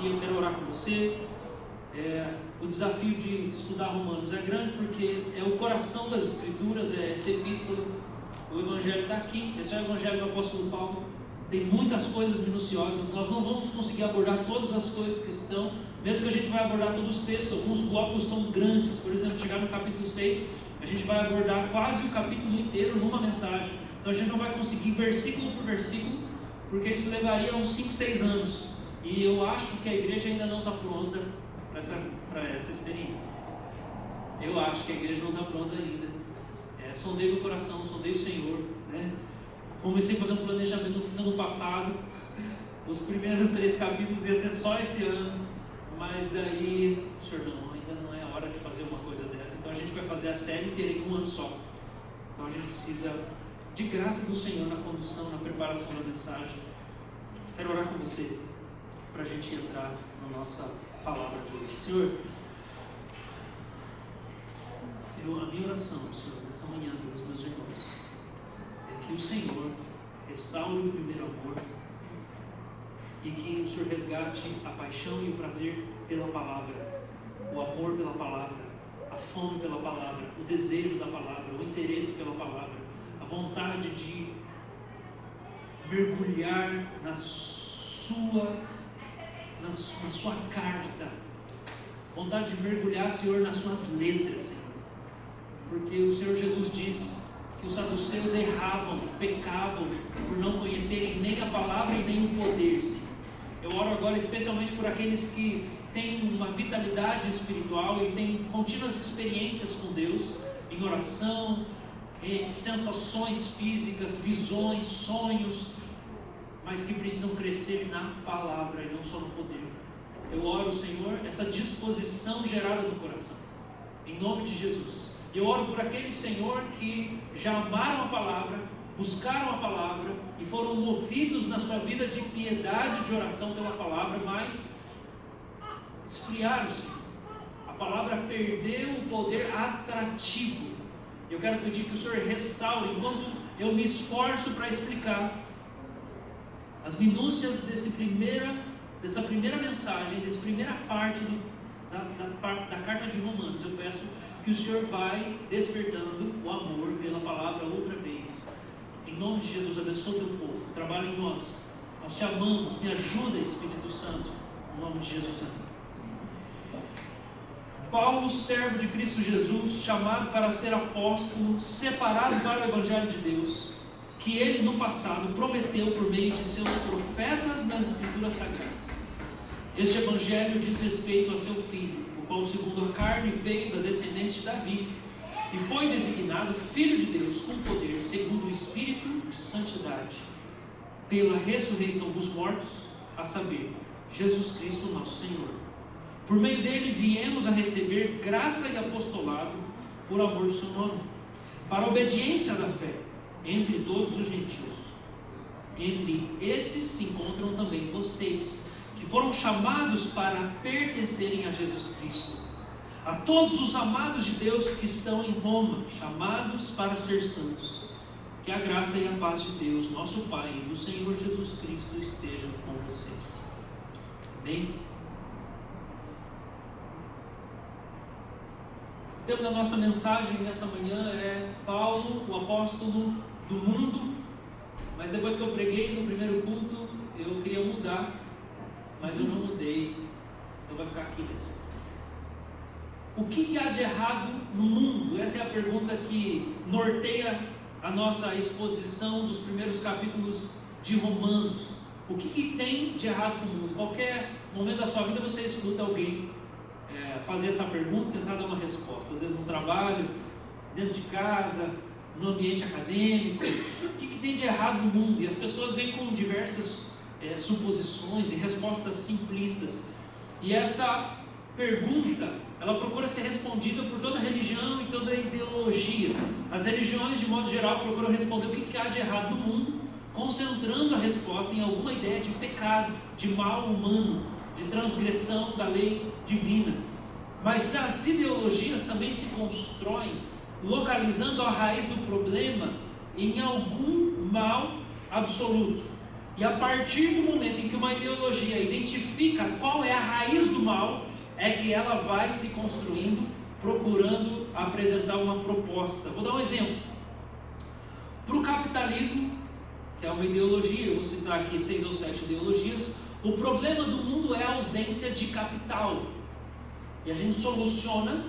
inicia, eu quero orar com você. O desafio de estudar Romanos é grande porque é o coração das Escrituras, é essa epístola. O Evangelho está aqui, esse é o Evangelho do apóstolo Paulo. Tem muitas coisas minuciosas, nós não vamos conseguir abordar todas as coisas que estão, mesmo que a gente vai abordar todos os textos. Alguns blocos são grandes, por exemplo, chegar no capítulo 6, a gente vai abordar quase o capítulo inteiro numa mensagem. Então a gente não vai conseguir versículo por versículo, porque isso levaria uns 5, 6 anos. E eu acho que a igreja ainda não está pronta para essa experiência. Eu acho que a igreja não está pronta ainda. Sondei o coração, sondei o Senhor, né? Comecei a fazer um planejamento no fim do ano passado. Os primeiros 3 capítulos ia ser só esse ano, mas daí, Senhor, não, ainda não é a hora de fazer uma coisa dessa. Então a gente vai fazer a série inteira em um ano só. Então a gente precisa de graça do Senhor na condução, na preparação da mensagem. Quero orar com você para a gente entrar na nossa palavra de hoje. Senhor, a minha oração, Senhor, nessa manhã pelos meus irmãos, é que o Senhor restaure o primeiro amor e que o Senhor resgate a paixão e o prazer pela palavra, o amor pela palavra, a fome pela palavra, o desejo da palavra, o interesse pela palavra, a vontade de mergulhar na sua carta, vontade de mergulhar, Senhor, nas suas letras, Senhor. Porque o Senhor Jesus diz que os saduceus erravam, pecavam por não conhecerem nem a palavra e nem o poder, Senhor. Eu oro agora especialmente por aqueles que têm uma vitalidade espiritual e têm contínuas experiências com Deus, em oração, em sensações físicas, visões, sonhos, mas que precisam crescer na palavra e não só no poder. Eu oro, Senhor, essa disposição gerada no coração, em nome de Jesus. Eu oro por aqueles, Senhor, que já amaram a palavra, buscaram a palavra e foram movidos na sua vida de piedade, de oração pela palavra, mas esfriaram, Senhor. A palavra perdeu o poder atrativo. Eu quero pedir que o Senhor restaure, enquanto eu me esforço para explicar as minúcias dessa primeira mensagem, dessa primeira parte da carta de Romanos. Eu peço que o Senhor vai despertando o amor pela palavra outra vez. Em nome de Jesus, abençoa o teu povo, trabalha em nós. Nós te amamos, me ajuda, Espírito Santo. Em nome de Jesus, amém. Paulo, servo de Cristo Jesus, chamado para ser apóstolo, separado para o Evangelho de Deus, que ele no passado prometeu por meio de seus profetas nas Escrituras Sagradas. Este Evangelho diz respeito a seu Filho, o qual segundo a carne veio da descendência de Davi, e foi designado Filho de Deus com poder, segundo o Espírito de Santidade, pela ressurreição dos mortos, a saber, Jesus Cristo nosso Senhor. Por meio dele viemos a receber graça e apostolado por amor do seu nome, para a obediência da fé entre todos os gentios. Entre esses se encontram também vocês, que foram chamados para pertencerem a Jesus Cristo. A todos os amados de Deus que estão em Roma, chamados para ser santos, que a graça e a paz de Deus, nosso Pai, e do Senhor Jesus Cristo estejam com vocês. Amém? O tema da nossa mensagem nessa manhã é Paulo, o apóstolo do mundo. Mas depois que eu preguei no primeiro culto, eu queria mudar, mas eu não mudei, então vai ficar aqui mesmo. O que há de errado no mundo? Essa é a pergunta que norteia a nossa exposição dos primeiros capítulos de Romanos. O que tem de errado no mundo? Em qualquer momento da sua vida você escuta alguém fazer essa pergunta e tentar dar uma resposta. Às vezes no trabalho, dentro de casa, no ambiente acadêmico. O que tem de errado no mundo? E as pessoas vêm com diversas suposições e respostas simplistas. E essa pergunta, ela procura ser respondida por toda religião e toda ideologia. As religiões, de modo geral, procuram responder o que há de errado no mundo, concentrando a resposta em alguma ideia de pecado, de mal humano, de transgressão da lei divina. Mas as ideologias também se constroem localizando a raiz do problema em algum mal absoluto. E a partir do momento em que uma ideologia identifica qual é a raiz do mal, é que ela vai se construindo, procurando apresentar uma proposta. Vou dar um exemplo. Para o capitalismo, que é uma ideologia, eu vou citar aqui 6 ou 7 ideologias, o problema do mundo é a ausência de capital. E a gente soluciona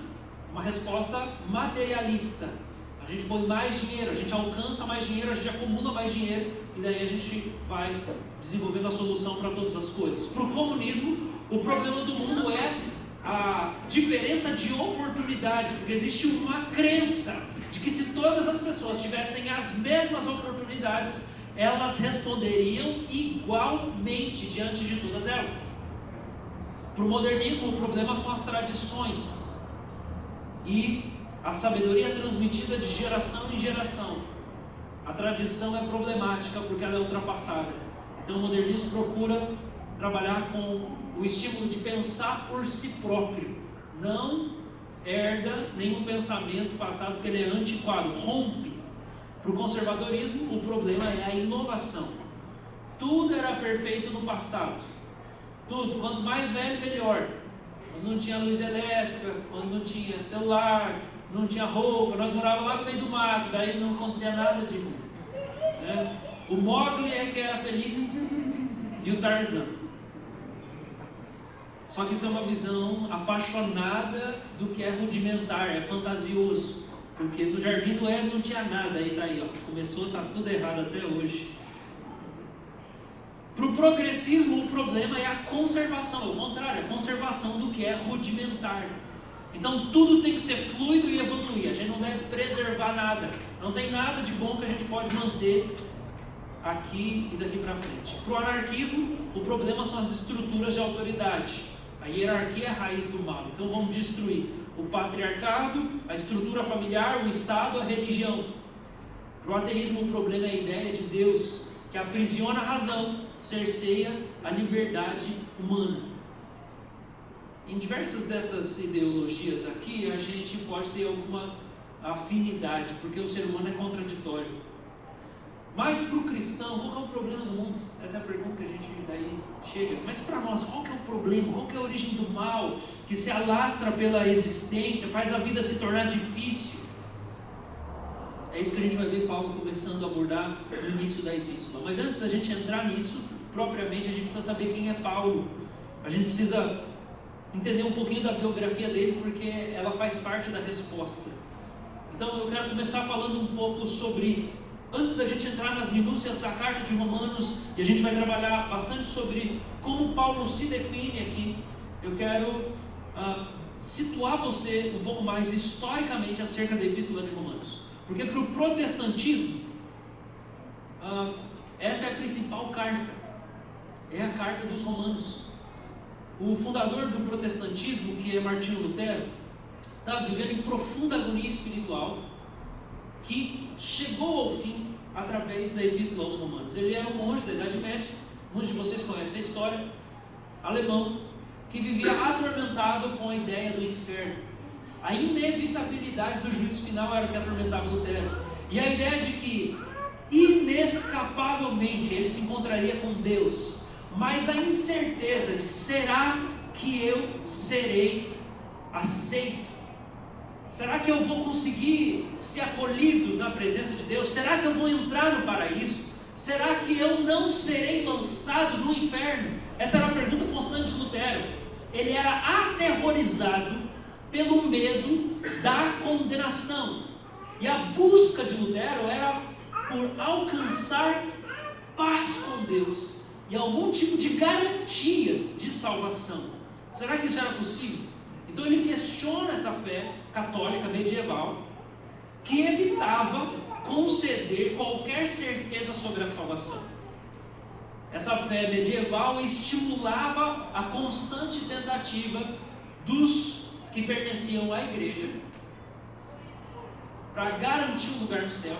uma resposta materialista. A gente põe mais dinheiro, a gente alcança mais dinheiro, a gente acumula mais dinheiro, e daí a gente vai desenvolvendo a solução para todas as coisas. Para o comunismo, o problema do mundo é a diferença de oportunidades, porque existe uma crença de que se todas as pessoas tivessem as mesmas oportunidades, elas responderiam igualmente diante de todas elas. Para o modernismo, o problema são as tradições e a sabedoria transmitida de geração em geração. A tradição é problemática porque ela é ultrapassada. Então o modernismo procura trabalhar com o estímulo de pensar por si próprio. Não herda nenhum pensamento passado porque ele é antiquado, rompe. Para o conservadorismo, o problema é a inovação. Tudo era perfeito no passado. Tudo, quanto mais velho, melhor. Quando não tinha luz elétrica, quando não tinha celular, não tinha roupa, nós morávamos lá no meio do mato, daí não acontecia nada de ruim. Né? O Mowgli é que era feliz e o Tarzan. Só que isso é uma visão apaixonada do que é rudimentar, é fantasioso. Porque no Jardim do Éden não tinha nada, aí daí, ó, começou, está tudo errado até hoje. Para o progressismo, o problema é a conservação, é o contrário, a conservação do que é rudimentar. Então tudo tem que ser fluido e evoluir, a gente não deve preservar nada, não tem nada de bom que a gente pode manter aqui e daqui para frente. Para o anarquismo, o problema são as estruturas de autoridade, a hierarquia é a raiz do mal, então vamos destruir o patriarcado, a estrutura familiar, o Estado, a religião. Para o ateísmo, o problema é a ideia de Deus, que aprisiona a razão, cerceia a liberdade humana. Em diversas dessas ideologias aqui, a gente pode ter alguma afinidade, porque o ser humano é contraditório. Mas para o cristão, qual é o problema do mundo? Essa é a pergunta que a gente daí chega. Mas para nós, qual que é o problema? Qual que é a origem do mal que se alastra pela existência, faz a vida se tornar difícil? É isso que a gente vai ver Paulo começando a abordar no início da epístola. Mas antes da gente entrar nisso, propriamente, a gente precisa saber quem é Paulo. A gente precisa entender um pouquinho da biografia dele, porque ela faz parte da resposta. Então eu quero começar falando um pouco sobre, antes da gente entrar nas minúcias da carta de Romanos, e a gente vai trabalhar bastante sobre como Paulo se define aqui, eu quero situar você um pouco mais historicamente acerca da epístola de Romanos. Porque para o protestantismo, essa é a principal carta, é a carta dos Romanos. O fundador do protestantismo, que é Martinho Lutero, estava vivendo em profunda agonia espiritual, que chegou ao fim através da epístola aos Romanos. Ele era um monge da Idade Média, muitos de vocês conhecem a história, alemão, que vivia atormentado com a ideia do inferno. A inevitabilidade do juízo final era o que atormentava Lutero. E a ideia de que, inescapavelmente, ele se encontraria com Deus, mas a incerteza de, será que eu serei aceito? Será que eu vou conseguir ser acolhido na presença de Deus? Será que eu vou entrar no paraíso? Será que eu não serei lançado no inferno? Essa era a pergunta constante de Lutero. Ele era aterrorizado pelo medo da condenação. E a busca de Lutero era por alcançar paz com Deus e algum tipo de garantia de salvação. Será que isso era possível? Então ele questiona essa fé católica medieval que evitava conceder qualquer certeza sobre a salvação. Essa fé medieval estimulava a constante tentativa dos que pertenciam à igreja para garantir um lugar no céu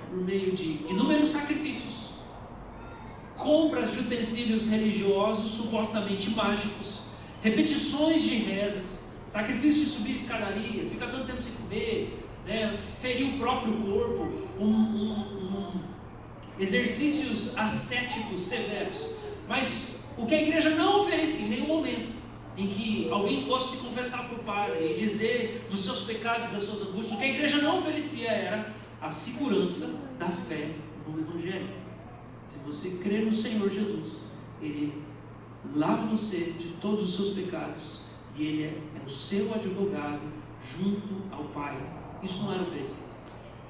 por meio de inúmeros sacrifícios, compras de utensílios religiosos supostamente mágicos, repetições de rezas, sacrifício de subir escadaria, ficar tanto tempo sem comer, né, ferir o próprio corpo, exercícios ascéticos severos. Mas o que a igreja não oferecia em nenhum momento, em que alguém fosse se confessar para o padre e dizer dos seus pecados e das suas angústias, o que a igreja não oferecia era a segurança da fé no Evangelho. Se você crer no Senhor Jesus, Ele lava você de todos os seus pecados e Ele é o seu advogado junto ao Pai. Isso não era oferecido.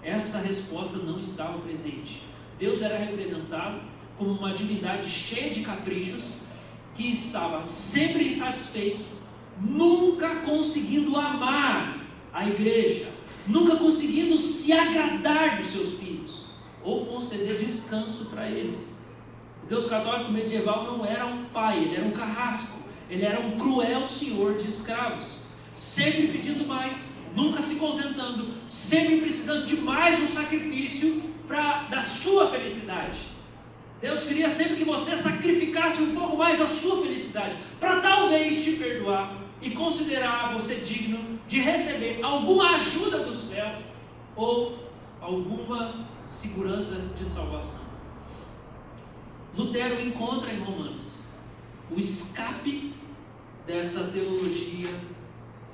Essa resposta não estava presente. Deus era representado como uma divindade cheia de caprichos, que estava sempre insatisfeito, nunca conseguindo amar a igreja, nunca conseguindo se agradar dos seus filhos, ou conceder descanso para eles. O Deus católico medieval não era um pai, ele era um carrasco, ele era um cruel senhor de escravos, sempre pedindo mais, nunca se contentando, sempre precisando de mais um sacrifício da sua felicidade. Deus queria sempre que você sacrificasse um pouco mais a sua felicidade, para talvez te perdoar e considerar você digno de receber alguma ajuda dos céus ou alguma segurança de salvação. Lutero encontra em Romanos o escape dessa teologia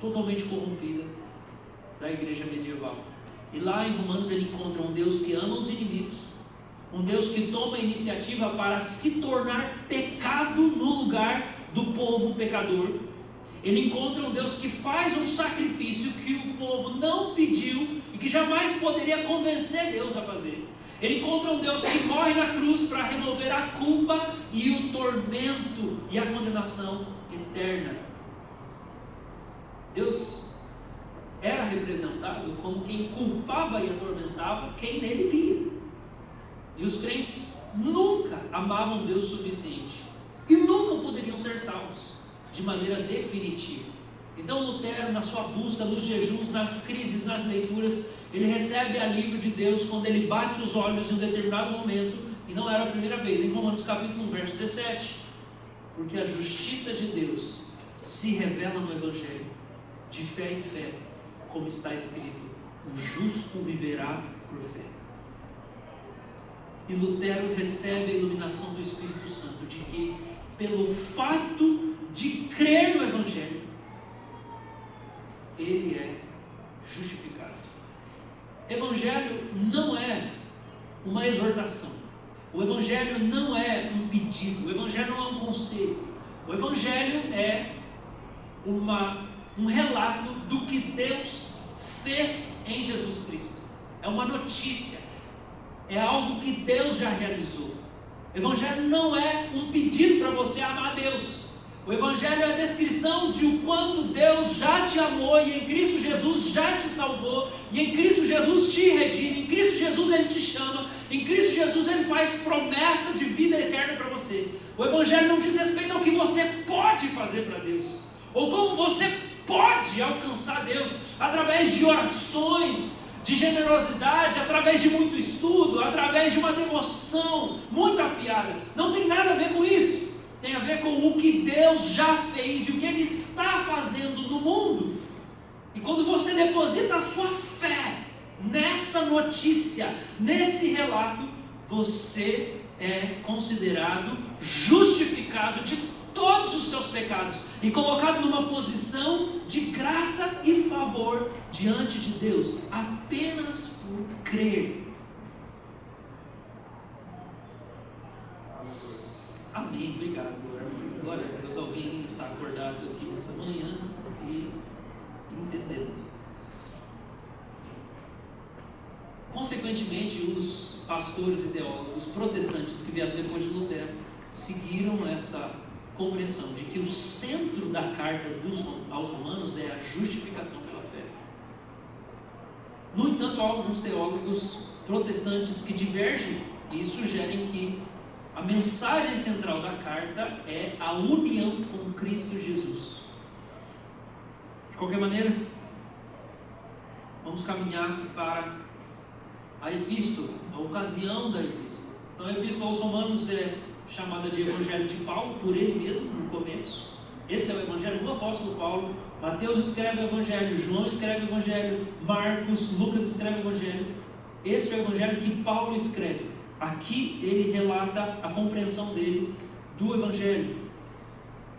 totalmente corrompida da igreja medieval. E lá em Romanos ele encontra um Deus que ama os inimigos, um Deus que toma a iniciativa para se tornar pecado no lugar do povo pecador. Ele encontra um Deus que faz um sacrifício que o povo não pediu e que jamais poderia convencer Deus a fazer. Ele encontra um Deus que morre na cruz para remover a culpa e o tormento e a condenação eterna. Deus era representado como quem culpava e atormentava quem nele cria. E os crentes nunca amavam Deus o suficiente e nunca poderiam ser salvos de maneira definitiva. Então Lutero, na sua busca, nos jejuns, nas crises, nas leituras, ele recebe alívio de Deus quando ele bate os olhos em um determinado momento, e não era a primeira vez, em Romanos capítulo 1, verso 17, porque a justiça de Deus se revela no Evangelho, de fé em fé, como está escrito: o justo viverá por fé. E Lutero recebe a iluminação do Espírito Santo de que, pelo fato de crer no Evangelho, ele é justificado. Evangelho não é uma exortação, o Evangelho não é um pedido, o Evangelho não é um conselho, o Evangelho é um relato do que Deus fez em Jesus Cristo. É uma notícia, é algo que Deus já realizou. O Evangelho não é um pedido para você amar Deus. O Evangelho é a descrição de o quanto Deus já te amou e em Cristo Jesus já te salvou, e em Cristo Jesus te redime, em Cristo Jesus Ele te chama, em Cristo Jesus Ele faz promessa de vida eterna para você. O Evangelho não diz respeito ao que você pode fazer para Deus, ou como você pode alcançar Deus, através de orações, de generosidade, através de muito estudo, através de uma devoção muito afiada. Não tem nada a ver com isso. Tem a ver com o que Deus já fez e o que Ele está fazendo no mundo. E quando você deposita a sua fé nessa notícia, nesse relato, você é considerado justificado de todos os seus pecados e colocado numa posição de graça e favor diante de Deus, apenas por crer. Amém, obrigado. Glória a Deus, alguém está acordado aqui nessa manhã e entendendo. Consequentemente, os pastores e teólogos protestantes que vieram depois de Lutero seguiram essa compreensão de que o centro da carta aos Romanos é a justificação pela fé. No entanto, há alguns teólogos protestantes que divergem e sugerem que a mensagem central da carta é a união com Cristo Jesus. De qualquer maneira, vamos caminhar para a epístola, a ocasião da epístola. Então, a epístola aos Romanos é chamada de Evangelho de Paulo, por ele mesmo, no começo. Esse é o Evangelho do apóstolo Paulo. Mateus escreve o Evangelho, João escreve o Evangelho, Marcos, Lucas escreve o Evangelho. Este é o Evangelho que Paulo escreve. Aqui ele relata a compreensão dele do Evangelho.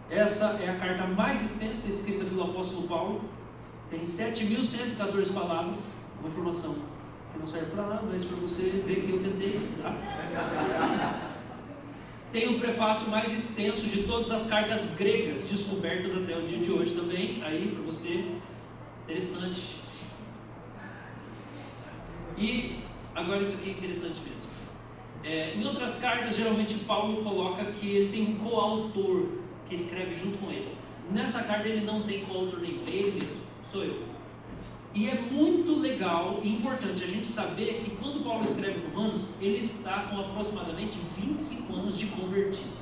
Essa é a carta mais extensa escrita pelo apóstolo Paulo. Tem 7.114 palavras, uma informação que não serve para nada, mas para você ver que eu tentei estudar. Tem o prefácio mais extenso de todas as cartas gregas descobertas até o dia de hoje também, aí para você, interessante. E agora isso aqui é interessante mesmo. Em outras cartas, geralmente Paulo coloca que ele tem um coautor que escreve junto com ele. Nessa carta ele não tem coautor nenhum, é ele mesmo, sou eu. E é muito legal e importante a gente saber que quando Paulo escreve Romanos, ele está com aproximadamente 25 anos de convertido.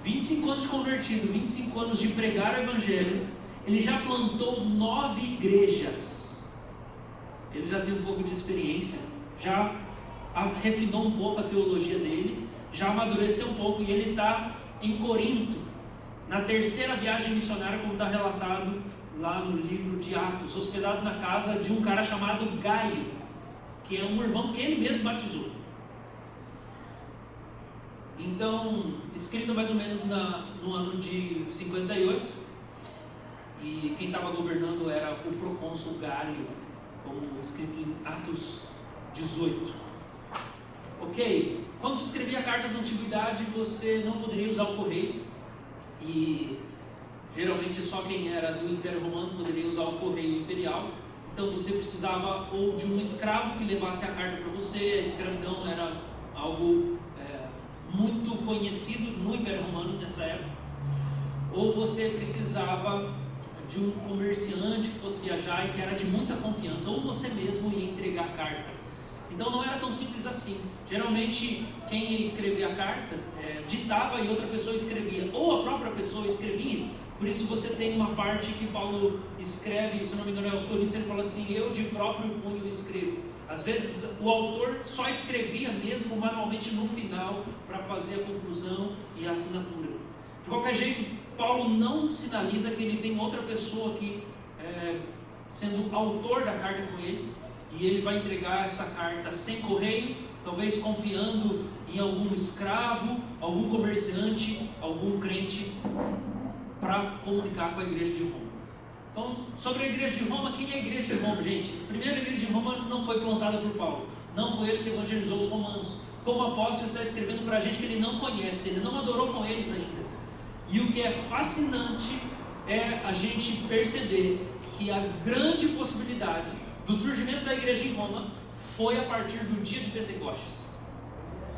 25 anos de convertido, 25 anos de pregar o Evangelho. Ele já plantou 9 igrejas. Ele já tem um pouco de experiência, já refinou um pouco a teologia dele, já amadureceu um pouco, e ele está em Corinto, na 3ª viagem missionária, como está relatado lá no livro de Atos, hospedado na casa de um cara chamado Gaio, que é um irmão que ele mesmo batizou. Então, escrito mais ou menos no ano de 58, e quem estava governando era o procônsul Galio, como escrito em Atos 18. Ok, quando se escrevia cartas na antiguidade, você não poderia usar o correio, e geralmente só quem era do Império Romano poderia usar o correio imperial. Então você precisava ou de um escravo que levasse a carta para você. A escravidão era algo muito conhecido no Império Romano nessa época. Ou você precisava de um comerciante que fosse viajar e que era de muita confiança, ou você mesmo ia entregar a carta. Então não era tão simples assim. Geralmente quem ia escrever a carta ditava e outra pessoa escrevia, ou a própria pessoa escrevia. Por isso você tem uma parte que Paulo escreve, se não me engano é aos Coríntios, ele fala assim: eu de próprio punho escrevo. Às vezes o autor só escrevia mesmo manualmente no final para fazer a conclusão e a assinatura. De qualquer jeito, Paulo não sinaliza que ele tem outra pessoa aqui sendo autor da carta com ele, e ele vai entregar essa carta sem correio, talvez confiando em algum escravo, algum comerciante, algum crente, para comunicar com a igreja de Roma. Então, sobre a igreja de Roma, quem é a igreja de Roma, gente? A primeira igreja de Roma não foi plantada por Paulo, não foi ele que evangelizou os romanos. Como apóstolo, ele está escrevendo para a gente que ele não conhece, ele não adorou com eles ainda. E o que é fascinante é a gente perceber que a grande possibilidade do surgimento da igreja em Roma foi a partir do dia de Pentecostes,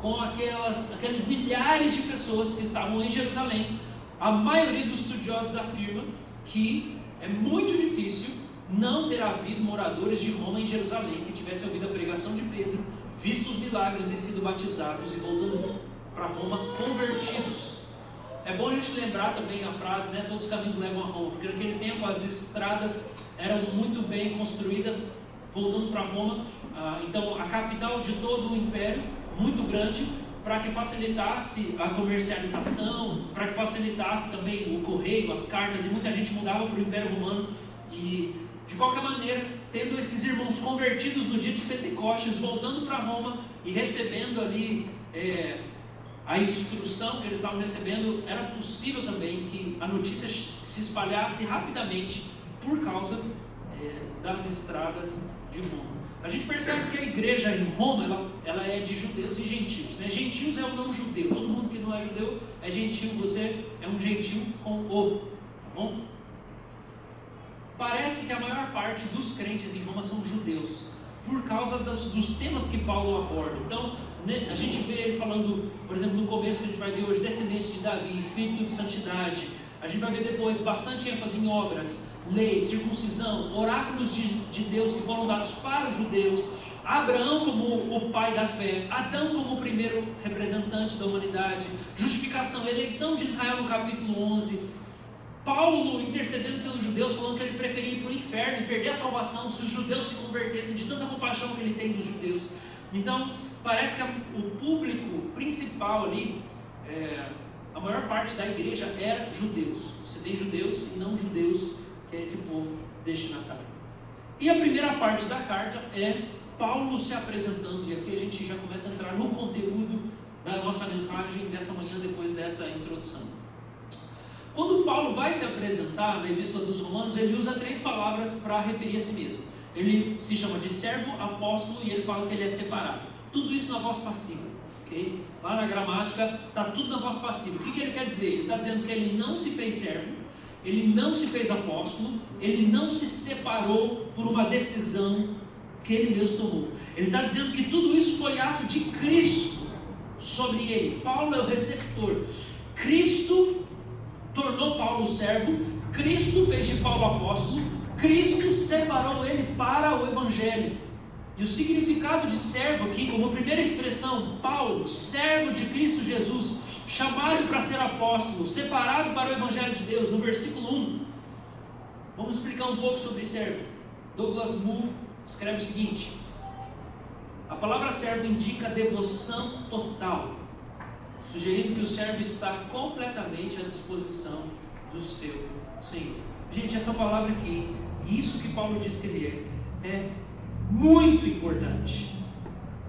com aqueles milhares de pessoas que estavam em Jerusalém. A maioria dos estudiosos afirma que é muito difícil não ter havido moradores de Roma em Jerusalém que tivessem ouvido a pregação de Pedro, visto os milagres e sido batizados e voltando para Roma convertidos. É bom a gente lembrar também a frase, né, todos os caminhos levam a Roma, porque naquele tempo as estradas eram muito bem construídas voltando para Roma, então a capital de todo o império, muito grande, para que facilitasse a comercialização, para que facilitasse também o correio, as cartas, e muita gente mudava para o Império Romano. E de qualquer maneira, tendo esses irmãos convertidos no dia de Pentecostes, voltando para Roma e recebendo ali a instrução que eles estavam recebendo, era possível também que a notícia se espalhasse rapidamente por causa das estradas de Roma. A gente percebe que a igreja em Roma, ela é de judeus e gentios, né? Gentios é o não judeu, todo mundo que não é judeu é gentil, você é um gentil com o, tá bom? Parece que a maior parte dos crentes em Roma são judeus, por causa dos temas que Paulo aborda. Então, né, a gente vê ele falando, por exemplo, no começo que a gente vai ver hoje, descendência de Davi, espírito de santidade. A gente vai ver depois bastante ênfase em obras, lei, circuncisão, oráculos de Deus que foram dados para os judeus, Abraão como o pai da fé, Adão como o primeiro representante da humanidade, justificação, eleição de Israel no capítulo 11, Paulo intercedendo pelos judeus, falando que ele preferia ir para o inferno e perder a salvação se os judeus se convertessem, de tanta compaixão que ele tem dos judeus. Então, parece que o público principal ali, a maior parte da igreja era judeus. Você tem judeus e não judeus, que é esse povo destinatário. E a primeira parte da carta é Paulo se apresentando, e aqui a gente já começa a entrar no conteúdo da nossa mensagem dessa manhã, depois dessa introdução. Quando Paulo vai se apresentar na Epístola dos Romanos, ele usa 3 palavras para referir a si mesmo. Ele se chama de servo, apóstolo, e ele fala que ele é separado. Tudo isso na voz passiva, ok? Lá na gramática está tudo na voz passiva. O que ele quer dizer? Ele está dizendo que ele não se fez servo, ele não se fez apóstolo, ele não se separou por uma decisão que ele mesmo tomou. Ele está dizendo que tudo isso foi ato de Cristo sobre ele. Paulo é o receptor. Cristo tornou Paulo servo, Cristo fez de Paulo apóstolo, Cristo separou ele para o Evangelho. E o significado de servo aqui, como primeira expressão, Paulo, servo de Cristo Jesus, chamado para ser apóstolo, separado para o Evangelho de Deus, no versículo 1. Vamos explicar um pouco sobre servo. Douglas Moo escreve o seguinte: a palavra servo indica devoção total, sugerindo que o servo está completamente à disposição do seu Senhor. Gente, essa palavra aqui, isso que Paulo diz que ele é muito importante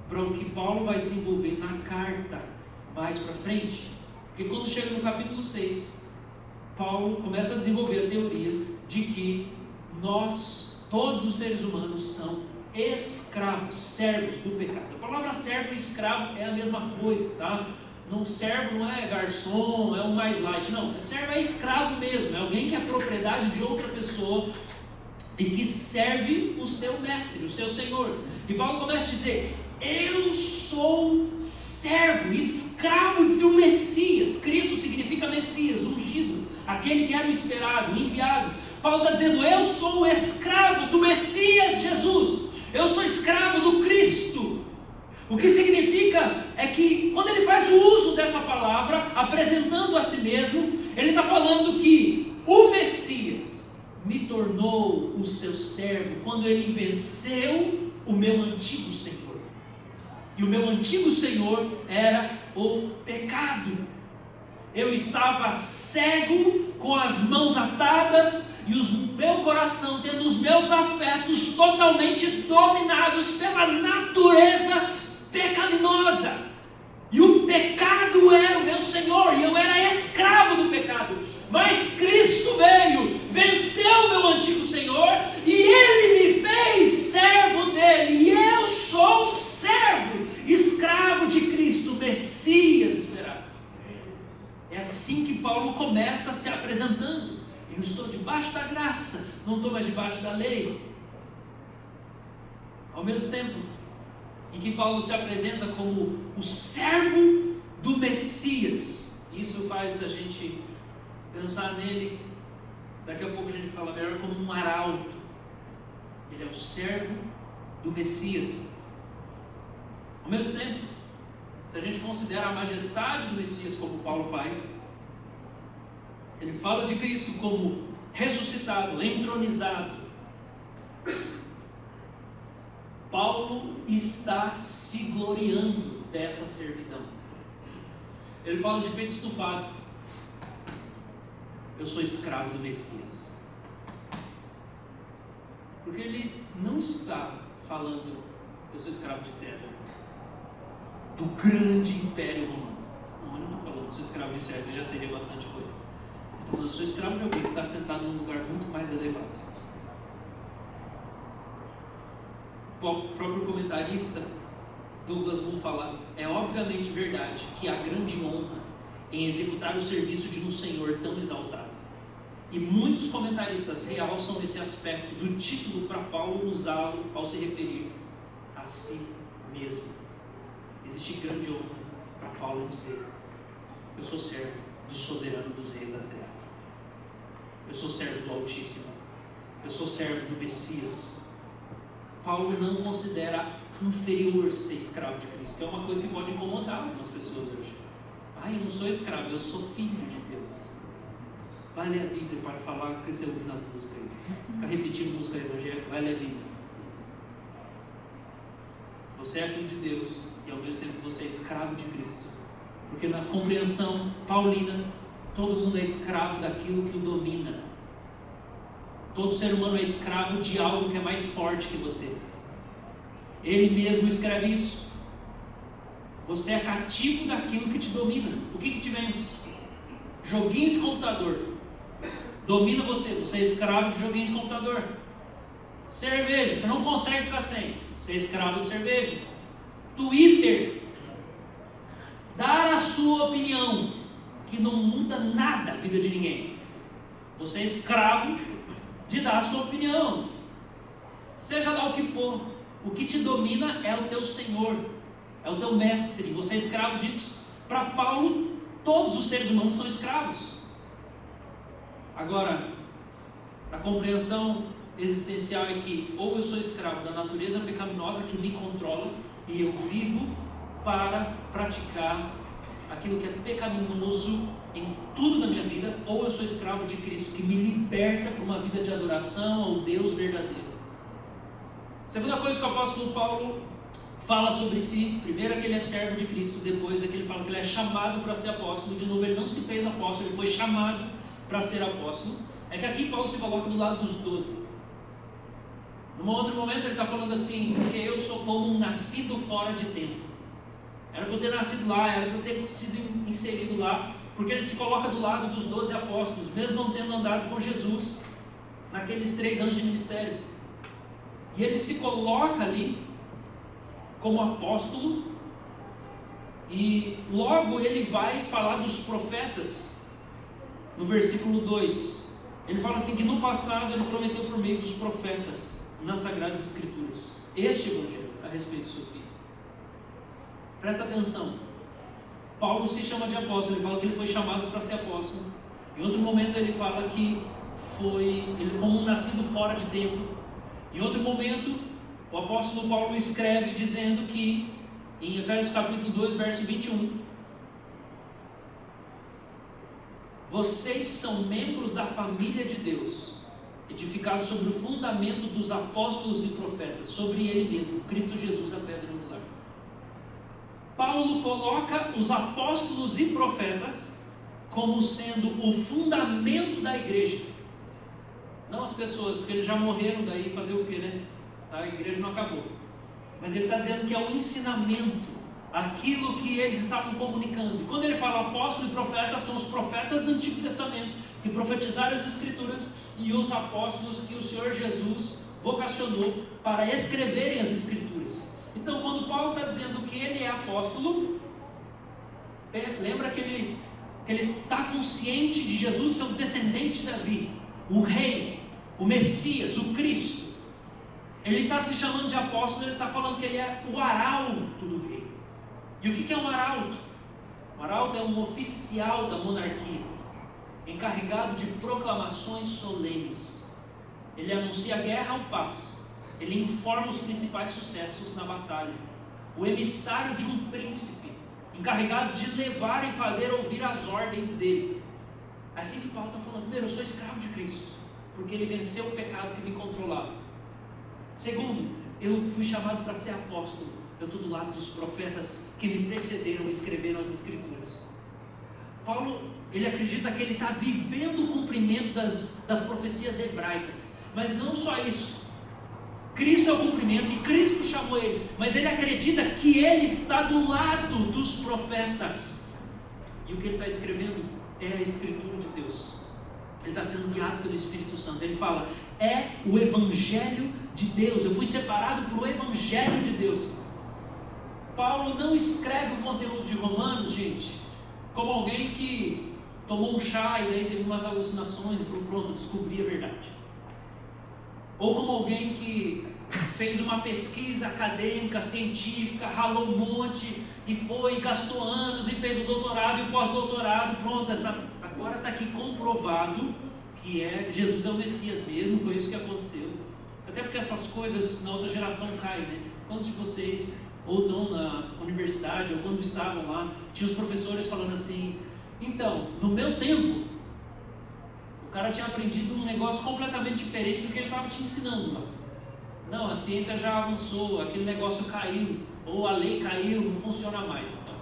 para o que Paulo vai desenvolver na carta mais para frente. Porque quando chega no capítulo 6, Paulo começa a desenvolver a teoria de que nós, todos os seres humanos, são escravos, servos do pecado. A palavra servo e escravo é a mesma coisa, tá? Não, servo não é garçom, é um mais light, não. Servo é escravo mesmo, é alguém que é propriedade de outra pessoa e que serve o seu mestre, o seu senhor. E Paulo começa a dizer: eu sou servo, escravo do Messias. Cristo significa Messias, ungido, aquele que era o esperado, o enviado. Paulo está dizendo: eu sou escravo do Messias Jesus, eu sou escravo do Cristo. O que significa é que quando ele faz o uso dessa palavra, apresentando a si mesmo, ele está falando que o Messias me tornou o seu servo quando ele venceu o meu antigo Senhor. E o meu antigo Senhor era o pecado. Eu estava cego, com as mãos atadas e o meu coração tendo os meus afetos totalmente dominados pela natureza pecaminosa. E o pecado era o meu Senhor e eu era escravo do pecado. Mas Cristo veio, venceu o meu antigo Senhor e Ele me fez servo dele. E eu sou servo, escravo de Cristo, Messias esperado. É assim que Paulo começa se apresentando: eu estou debaixo da graça, não estou mais debaixo da lei. Ao mesmo tempo em que Paulo se apresenta como o servo do Messias, isso faz a gente pensar nele, daqui a pouco a gente fala melhor, como um arauto. Ele é o servo do Messias. Ao mesmo tempo, se a gente considera a majestade do Messias, como Paulo faz, ele fala de Cristo como ressuscitado, entronizado. Paulo está se gloriando dessa servidão. Ele fala de peito estufado: eu sou escravo do Messias. Porque ele não está falando: eu sou escravo de César, do grande império romano. Não, ele não está falando: eu sou escravo de César, que já seria bastante coisa. Ele está falando: eu sou escravo de alguém que está sentado num lugar muito mais elevado. O próprio comentarista Douglas Moo fala: é obviamente verdade que há grande honra em executar o serviço de um Senhor tão exaltado. E muitos comentaristas realçam esse aspecto do título para Paulo usá-lo ao se referir a si mesmo. Existe grande honra para Paulo dizer: eu sou servo do soberano dos reis da terra, eu sou servo do Altíssimo, eu sou servo do Messias. Paulo não considera inferior ser escravo de Cristo. É uma coisa que pode incomodar algumas pessoas hoje. Eu não sou escravo, eu sou filho de Deus. Vai ler a Bíblia para falar o que você ouve nas músicas aí. Fica repetindo música evangélica, vai ler a Bíblia. Você é filho de Deus e ao mesmo tempo você é escravo de Cristo. Porque na compreensão paulina, todo mundo é escravo daquilo que o domina. Todo ser humano é escravo de algo que é mais forte que você. Ele mesmo escreve isso. Você é cativo daquilo que te domina. O que te vence? Joguinho de computador domina você. Você é escravo de joguinho de computador. Cerveja, você não consegue ficar sem. Você é escravo de cerveja. Twitter, dar a sua opinião, que não muda nada a vida de ninguém. Você é escravo de dar a sua opinião. Seja lá o que for, o que te domina é o teu Senhor, é o teu mestre. Você é escravo disso. Para Paulo, todos os seres humanos são escravos. Agora, a compreensão existencial é que ou eu sou escravo da natureza pecaminosa que me controla e eu vivo para praticar aquilo que é pecaminoso em tudo na minha vida, ou eu sou escravo de Cristo que me liberta para uma vida de adoração ao Deus verdadeiro. Segunda coisa que o apóstolo Paulo fala sobre si: primeiro é que ele é servo de Cristo, depois é que ele fala que ele é chamado para ser apóstolo. De novo, ele não se fez apóstolo, ele foi chamado para ser apóstolo. É que aqui Paulo se coloca do lado dos 12. Num outro momento ele está falando assim: porque eu sou como um nascido fora de tempo. Era para eu ter nascido lá, era para eu ter sido inserido lá, porque ele se coloca do lado dos 12 apóstolos, mesmo não tendo andado com Jesus naqueles 3 anos de ministério. E ele se coloca ali como apóstolo, e logo ele vai falar dos profetas. No versículo 2, ele fala assim que no passado ele prometeu por meio dos profetas nas Sagradas Escrituras este evangelho a respeito do seu filho. Presta atenção, Paulo se chama de apóstolo, ele fala que ele foi chamado para ser apóstolo. Em outro momento ele fala que ele como um nascido fora de tempo. Em outro momento, o apóstolo Paulo escreve dizendo que, em Efésios capítulo 2, verso 21, vocês são membros da família de Deus, edificados sobre o fundamento dos apóstolos e profetas, sobre ele mesmo, Cristo Jesus, a pedra angular. Paulo coloca os apóstolos e profetas como sendo o fundamento da igreja. Não as pessoas, porque eles já morreram, daí fazer o quê, né? A igreja não acabou. Mas ele está dizendo que é o ensinamento, aquilo que eles estavam comunicando. E quando ele fala apóstolo e profeta, são os profetas do Antigo Testamento, que profetizaram as Escrituras, e os apóstolos que o Senhor Jesus vocacionou para escreverem as Escrituras. Então, quando Paulo está dizendo que ele é apóstolo, lembra que ele está consciente de Jesus ser o descendente de Davi, o rei, o Messias, o Cristo. Ele está se chamando de apóstolo, ele está falando que ele é o arauto do rei. E o que é um arauto? O arauto é um oficial da monarquia, encarregado de proclamações solenes. Ele anuncia a guerra ou paz, ele informa os principais sucessos na batalha. O emissário de um príncipe, encarregado de levar e fazer ouvir as ordens dele. É assim que Paulo está falando. Primeiro, eu sou escravo de Cristo, porque ele venceu o pecado que me controlava. Segundo, eu fui chamado para ser apóstolo. Eu estou do lado dos profetas que me precederam e escreveram as Escrituras. Paulo, ele acredita que ele está vivendo o cumprimento das profecias hebraicas. Mas não só isso. Cristo é o cumprimento e Cristo chamou ele. Mas ele acredita que ele está do lado dos profetas. E o que ele está escrevendo é a Escritura de Deus. Ele está sendo guiado pelo Espírito Santo. Ele fala, é o Evangelho de Deus. Eu fui separado para o Evangelho de Deus. Paulo não escreve o conteúdo de Romanos, gente, como alguém que tomou um chá e daí teve umas alucinações e falou, pronto, descobri a verdade. Ou como alguém que fez uma pesquisa acadêmica, científica, ralou um monte e foi, gastou anos e fez o doutorado e o pós-doutorado, pronto, agora está aqui comprovado que Jesus é o Messias mesmo, foi isso que aconteceu. Até porque essas coisas na outra geração caem, né? Quantos de vocês ou estão na universidade ou quando estavam lá, tinha os professores falando assim, então, no meu tempo, o cara tinha aprendido um negócio completamente diferente do que ele estava te ensinando lá. Não, a ciência já avançou, aquele negócio caiu, ou a lei caiu, não funciona mais. Então,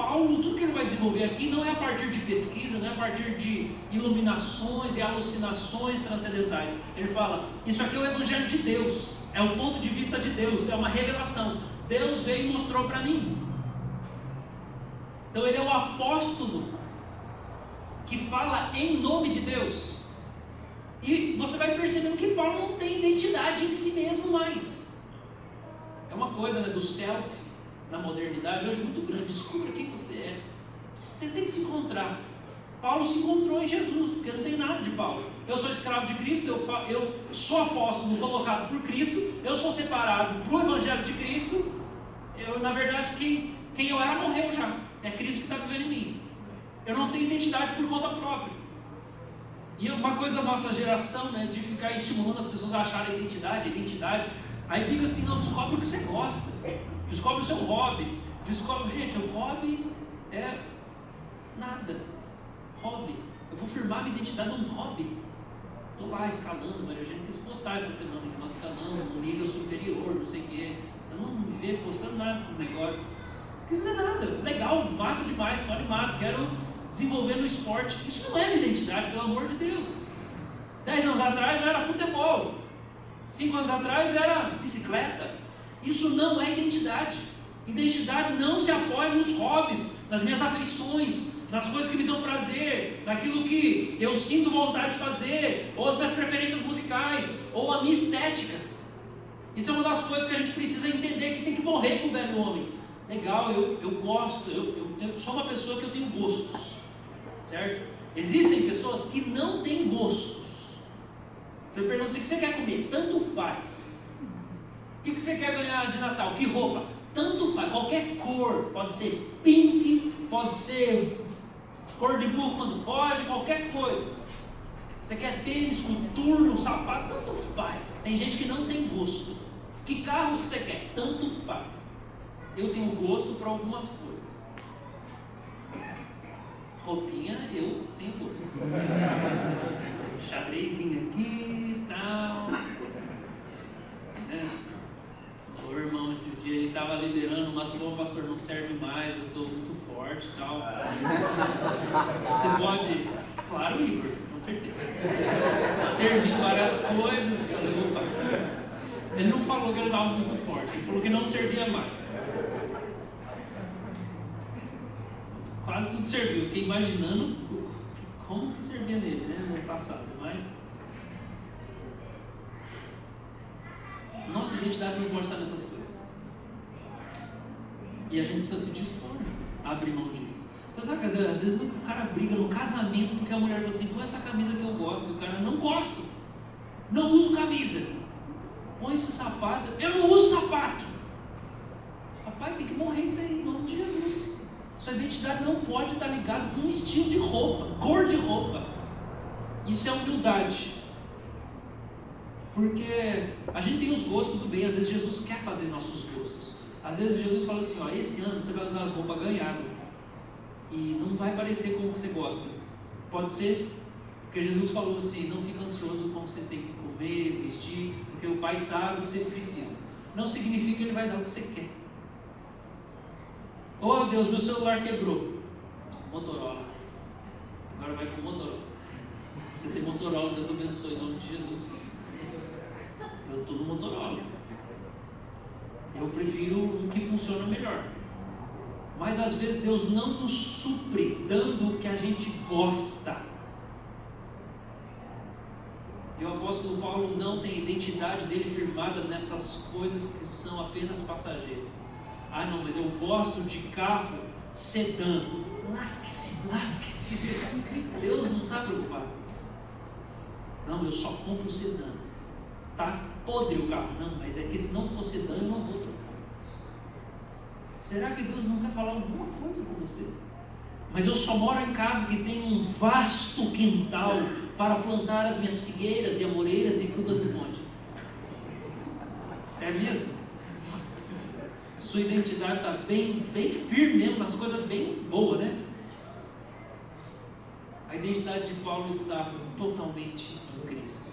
Paulo, tudo que ele vai desenvolver aqui não é a partir de pesquisa, não é a partir de iluminações e alucinações transcendentais. Ele fala, isso aqui é o Evangelho de Deus, é o ponto de vista de Deus, é uma revelação. Deus veio e mostrou para mim. Então ele é o apóstolo que fala em nome de Deus. E você vai percebendo que Paulo não tem identidade em si mesmo mais. É uma coisa, né, do self na modernidade hoje muito grande. Descubra quem você é. Você tem que se encontrar. Paulo se encontrou em Jesus, porque não tem nada de Paulo. Eu sou escravo de Cristo, eu sou apóstolo colocado por Cristo, eu sou separado para o Evangelho de Cristo. Na verdade, quem eu era morreu já. É Cristo que está vivendo em mim. Eu não tenho identidade por conta própria. E uma coisa da nossa geração, né, de ficar estimulando as pessoas a acharem identidade, aí fica assim, não, descobre o que você gosta, descobre o seu hobby, gente, o hobby é nada, hobby, eu vou firmar minha identidade num hobby, estou lá escalando, Maria Eugênia quis postar essa semana que nós escalamos num nível superior, não sei o que, você não me vê postando nada desses negócios, porque isso não é nada, legal, massa demais, estou animado, quero desenvolver no esporte. Isso não é minha identidade, pelo amor de Deus. 10 anos atrás era futebol, 5 anos atrás era bicicleta. Isso não é identidade. Identidade não se apoia nos hobbies, nas minhas afeições, nas coisas que me dão prazer, naquilo que eu sinto vontade de fazer, ou as minhas preferências musicais, ou a minha estética. Isso é uma das coisas que a gente precisa entender, que tem que morrer com o velho homem. Legal, eu gosto, eu sou uma pessoa que eu tenho gostos, certo? Existem pessoas que não têm gostos. Você pergunta, o que você quer comer? Tanto faz. O que você quer ganhar de Natal? Que roupa? Tanto faz, qualquer cor, pode ser pink, pode ser cor de burro quando foge, qualquer coisa. Você quer tênis, coturno, sapato, tanto faz. Tem gente que não tem gosto. Que carro que você quer? Tanto faz. Eu tenho gosto para algumas coisas. Roupinha, eu tenho gosto. Xadrezinho aqui e tal. O irmão esses dias ele estava liderando, mas falou, pastor, não serve mais, eu estou muito forte e tal. Você pode, claro, Igor, com certeza. Servir várias coisas. Falei, opa. Ele não falou que ele estava muito forte, ele falou que não servia mais. Quase tudo serviu, eu fiquei imaginando como que servia nele, né, no passado, mas nossa identidade não pode estar nessas coisas. E a gente precisa se dispor a abrir mão disso. Você sabe que às vezes o cara briga no casamento porque a mulher fala assim, põe essa camisa que eu gosto, e o cara, não gosto, não uso camisa. Põe esse sapato, eu não uso sapato. Rapaz, tem que morrer isso aí em nome de Jesus. Sua identidade não pode estar ligada com um estilo de roupa, cor de roupa. Isso é humildade. Porque a gente tem os gostos do bem, às vezes Jesus quer fazer nossos gostos. Às vezes Jesus fala assim, ó, esse ano você vai usar as roupas ganhadas. E não vai parecer como você gosta. Pode ser, porque Jesus falou assim, não fica ansioso como vocês têm que comer, vestir, porque o Pai sabe o que vocês precisam. Não significa que Ele vai dar o que você quer. Oh Deus, meu celular quebrou. Motorola. Agora vai com o Motorola. Você tem Motorola, Deus abençoe em nome de Jesus. Eu estou no Motorola. Eu prefiro o que funciona melhor. Mas às vezes Deus não nos supre dando o que a gente gosta. E o apóstolo Paulo não tem a identidade dele firmada nessas coisas que são apenas passageiras. Ah não, mas eu gosto de carro sedã. Lasque-se Deus. Deus não está preocupado com isso. Não, eu só compro sedã. Tá podre o carro. Não, mas é que se não for sedã eu não vou trocar. Será que Deus não quer falar alguma coisa com você? Mas eu só moro em casa que tem um vasto quintal para plantar as minhas figueiras e amoreiras e frutas do monte. É mesmo? Sua identidade está bem firme mesmo, nas coisas bem boas, né? A identidade de Paulo está totalmente em Cristo.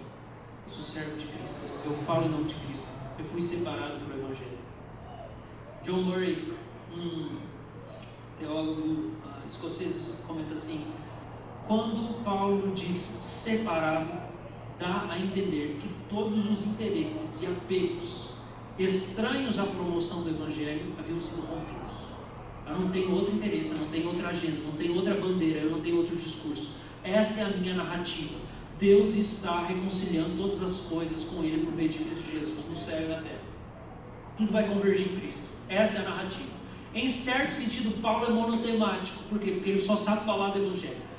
Eu sou servo de Cristo. Eu falo em nome de Cristo. Eu fui separado para o Evangelho. John Murray, um teólogo escocês comenta assim: quando Paulo diz separado, dá a entender que todos os interesses e apegos estranhos à promoção do Evangelho haviam sido rompidos. Eu não tenho outro interesse, eu não tenho outra agenda, eu não tenho outra bandeira, eu não tenho outro discurso. Essa é a minha narrativa. Deus está reconciliando todas as coisas com Ele por meio de Cristo Jesus no céu e na terra. Tudo vai convergir em Cristo. Essa é a narrativa. Em certo sentido, Paulo é monotemático. Por quê? Porque ele só sabe falar do Evangelho.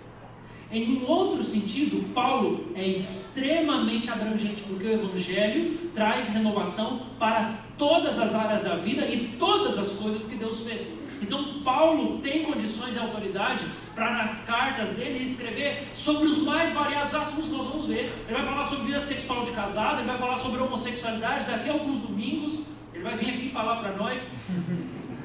Em um outro sentido, Paulo é extremamente abrangente, porque o Evangelho traz renovação para todas as áreas da vida e todas as coisas que Deus fez. Então Paulo tem condições e autoridade para nas cartas dele escrever sobre os mais variados assuntos que nós vamos ver. Ele vai falar sobre vida sexual de casado, ele vai falar sobre homossexualidade daqui a alguns domingos, ele vai vir aqui falar para nós.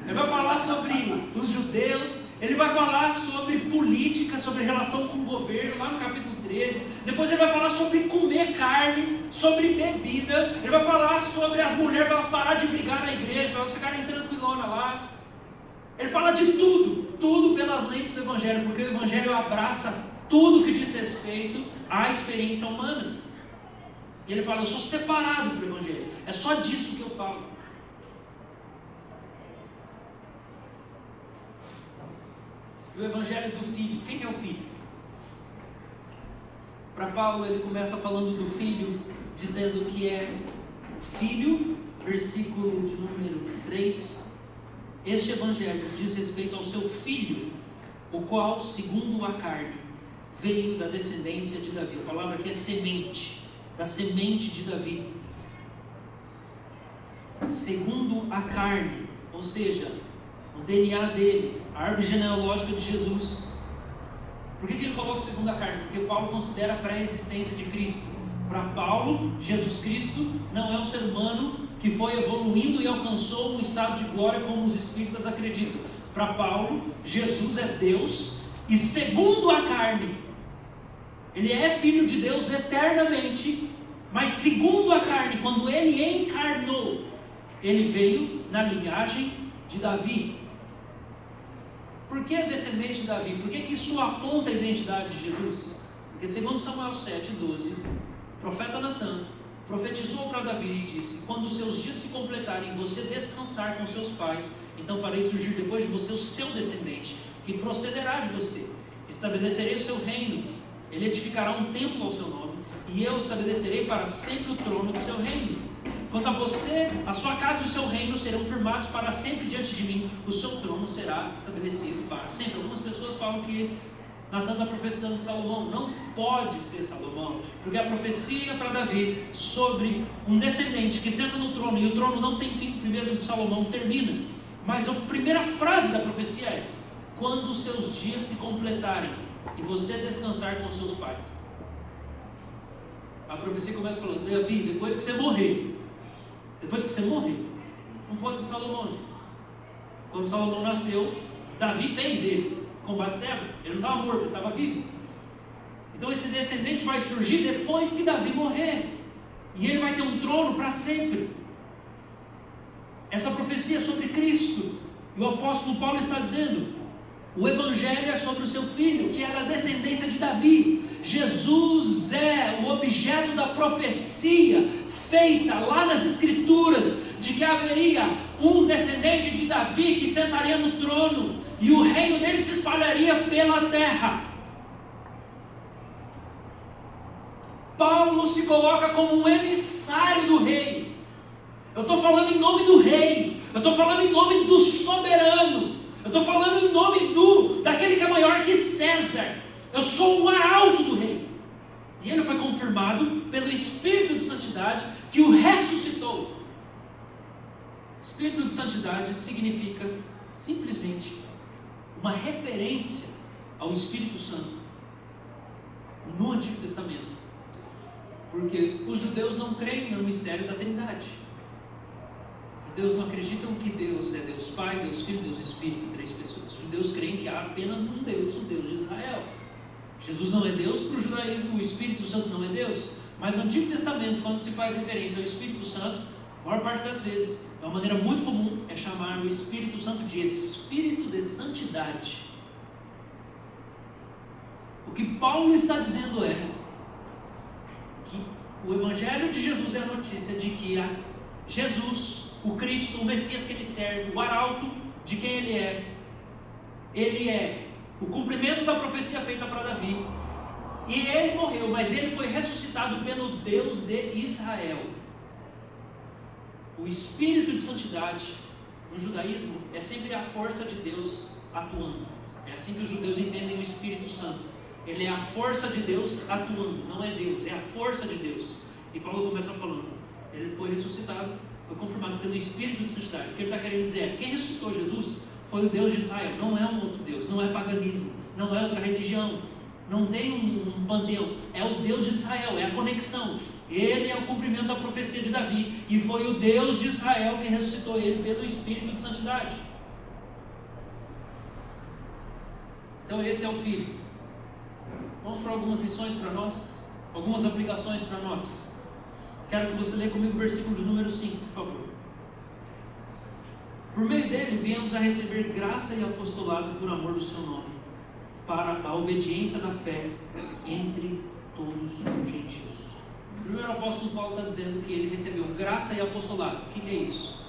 Ele vai falar sobre os judeus, ele vai falar sobre política, sobre relação com o governo, lá no capítulo 13. Depois ele vai falar sobre comer carne, sobre bebida. Ele vai falar sobre as mulheres, para elas pararem de brigar na igreja, para elas ficarem tranquilonas lá. Ele fala de tudo, tudo pelas lentes do Evangelho, porque o Evangelho abraça tudo que diz respeito à experiência humana. E ele fala: eu sou separado para o Evangelho, é só disso que eu falo. O Evangelho do Filho. Quem é o Filho? Para Paulo, ele começa falando do Filho, dizendo que é Filho, versículo de número 3. Este Evangelho diz respeito ao seu Filho, o qual, segundo a carne, veio da descendência de Davi. A palavra aqui é semente, da semente de Davi. Segundo a carne, ou seja, o DNA dele, a árvore genealógica de Jesus. Por que ele coloca segundo a carne? Porque Paulo considera a pré-existência de Cristo. Para Paulo, Jesus Cristo não é um ser humano que foi evoluindo e alcançou um estado de glória como os espíritas acreditam. Para Paulo, Jesus é Deus e segundo a carne. Ele é filho de Deus eternamente, mas segundo a carne, quando ele encarnou, ele veio na linhagem de Davi. Por que descendente de Davi? Por que isso aponta a identidade de Jesus? Porque segundo Samuel 7:12, o profeta Natan profetizou para Davi e disse: quando os seus dias se completarem e você descansar com seus pais, então farei surgir depois de você o seu descendente, que procederá de você. Estabelecerei o seu reino, ele edificará um templo ao seu nome, e eu estabelecerei para sempre o trono do seu reino. Quanto a você, a sua casa e o seu reino serão firmados para sempre diante de mim, o seu trono será estabelecido para sempre. Algumas pessoas falam que Natan está profetizando de Salomão. Não pode ser Salomão, porque a profecia para Davi sobre um descendente que senta no trono, e o trono não tem fim, primeiro de Salomão termina, mas a primeira frase da profecia é: quando os seus dias se completarem e você descansar com seus pais. A profecia começa falando: Davi, depois que você morrer, não pode ser Salomão. Quando Salomão nasceu, Davi fez ele com Batseba. Ele não estava morto, ele estava vivo. Então esse descendente vai surgir depois que Davi morrer, e ele vai ter um trono para sempre. Essa profecia é sobre Cristo, e o apóstolo Paulo está dizendo: o Evangelho é sobre o seu Filho, que é da descendência de Davi. Jesus é o objeto da profecia feita lá nas Escrituras, de que haveria um descendente de Davi que sentaria no trono, e o reino dele se espalharia pela terra. Paulo se coloca como um emissário do rei. Eu estou falando em nome do rei, eu estou falando em nome do soberano, eu estou falando em nome daquele que é maior que César. Eu sou o arauto do rei. E ele foi confirmado pelo Espírito de Santidade que o ressuscitou. Espírito de Santidade significa simplesmente uma referência ao Espírito Santo no Antigo Testamento, porque os judeus não creem no mistério da Trindade. Os judeus não acreditam que Deus é Deus Pai, Deus Filho, Deus Espírito, três pessoas. Os judeus creem que há apenas um Deus, o Deus de Israel. Jesus não é Deus. Para o judaísmo, o Espírito Santo não é Deus. Mas no Antigo Testamento, quando se faz referência ao Espírito Santo, a maior parte das vezes, de uma maneira muito comum, é chamar o Espírito Santo de Espírito de Santidade. O que Paulo está dizendo é que o Evangelho de Jesus é a notícia de que Jesus, o Cristo, o Messias que ele serve, o arauto de quem ele é o cumprimento da profecia feita para Davi. E ele morreu, mas ele foi ressuscitado pelo Deus de Israel. O Espírito de Santidade no judaísmo é sempre a força de Deus atuando. É assim que os judeus entendem o Espírito Santo. Ele é a força de Deus atuando, não é Deus, é a força de Deus. E Paulo começa falando, ele foi ressuscitado, foi confirmado pelo Espírito de Santidade. O que ele está querendo dizer é, quem ressuscitou Jesus foi o Deus de Israel, não é um outro Deus, não é paganismo, não é outra religião, não tem um panteão, é o Deus de Israel, é a conexão. Ele é o cumprimento da profecia de Davi, e foi o Deus de Israel que ressuscitou ele pelo Espírito de Santidade. Então esse é o Filho. Vamos para algumas lições para nós, algumas aplicações para nós. Quero que você leia comigo o versículo de número 5, por favor. Por meio dele viemos a receber graça e apostolado por amor do seu nome, para a obediência da fé entre todos os gentios. Primeiro o apóstolo Paulo está dizendo que ele recebeu graça e apostolado. O que é isso?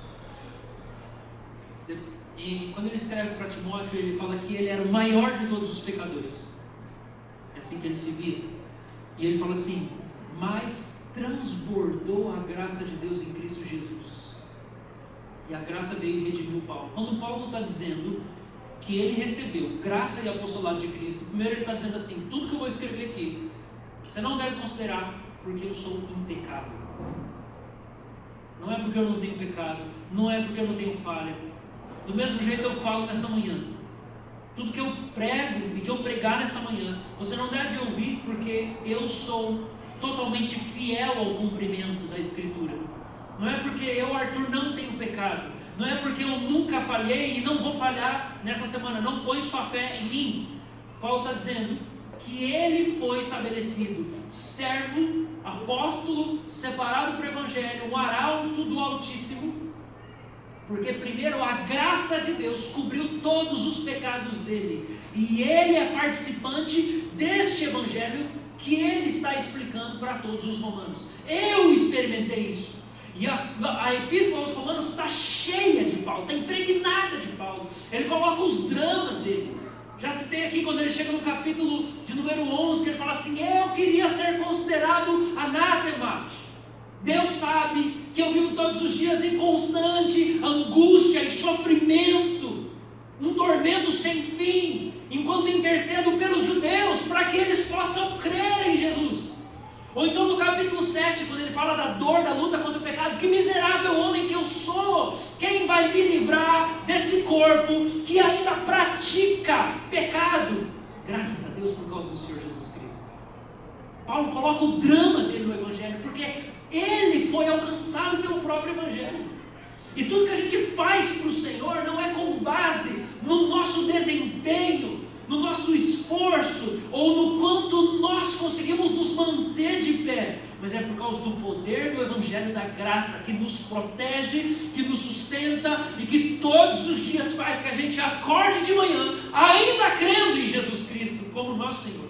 E quando ele escreve para Timóteo, ele fala que ele era o maior de todos os pecadores. É assim que ele se via. E ele fala assim, mas transbordou a graça de Deus em Cristo Jesus. E a graça veio e redimiu Paulo. Quando Paulo está dizendo que ele recebeu graça e apostolado de Cristo, primeiro ele está dizendo assim, tudo que eu vou escrever aqui, você não deve considerar porque eu sou impecável. Não é porque eu não tenho pecado, não é porque eu não tenho falha. Do mesmo jeito eu falo nessa manhã. Tudo que eu prego e que eu pregar nessa manhã, você não deve ouvir porque eu sou totalmente fiel ao cumprimento da Escritura. Não é porque eu, Arthur, não tenho pecado. Não é porque eu nunca falhei e não vou falhar nessa semana. Não põe sua fé em mim. Paulo está dizendo que ele foi estabelecido servo, apóstolo, separado para o Evangelho, um arauto do Altíssimo, porque primeiro a graça de Deus cobriu todos os pecados dele, e ele é participante deste Evangelho que ele está explicando para todos os romanos. Eu experimentei isso, e a Epístola aos Romanos está cheia de Paulo, está impregnada de Paulo. Ele coloca os dramas dele. Já citei aqui quando ele chega no capítulo de número 11, que ele fala assim, eu queria ser considerado anátema. Deus sabe que eu vivo todos os dias em constante angústia e sofrimento, um tormento sem fim, enquanto intercedo pelos judeus, para que eles possam crer em Jesus. Ou então no capítulo 7, quando ele fala da dor, da luta contra o pecado, que miserável homem que eu sou, quem vai me livrar desse corpo que ainda pratica pecado? Graças a Deus por causa do Senhor Jesus Cristo. Paulo coloca o drama dele no Evangelho, porque ele foi alcançado pelo próprio Evangelho. E tudo que a gente faz para o Senhor não é com base no nosso desempenho, no nosso esforço, ou no quanto nós conseguimos nos manter de pé, mas é por causa do poder do Evangelho da graça, que nos protege, que nos sustenta, e que todos os dias faz que a gente acorde de manhã, ainda crendo em Jesus Cristo, como nosso Senhor.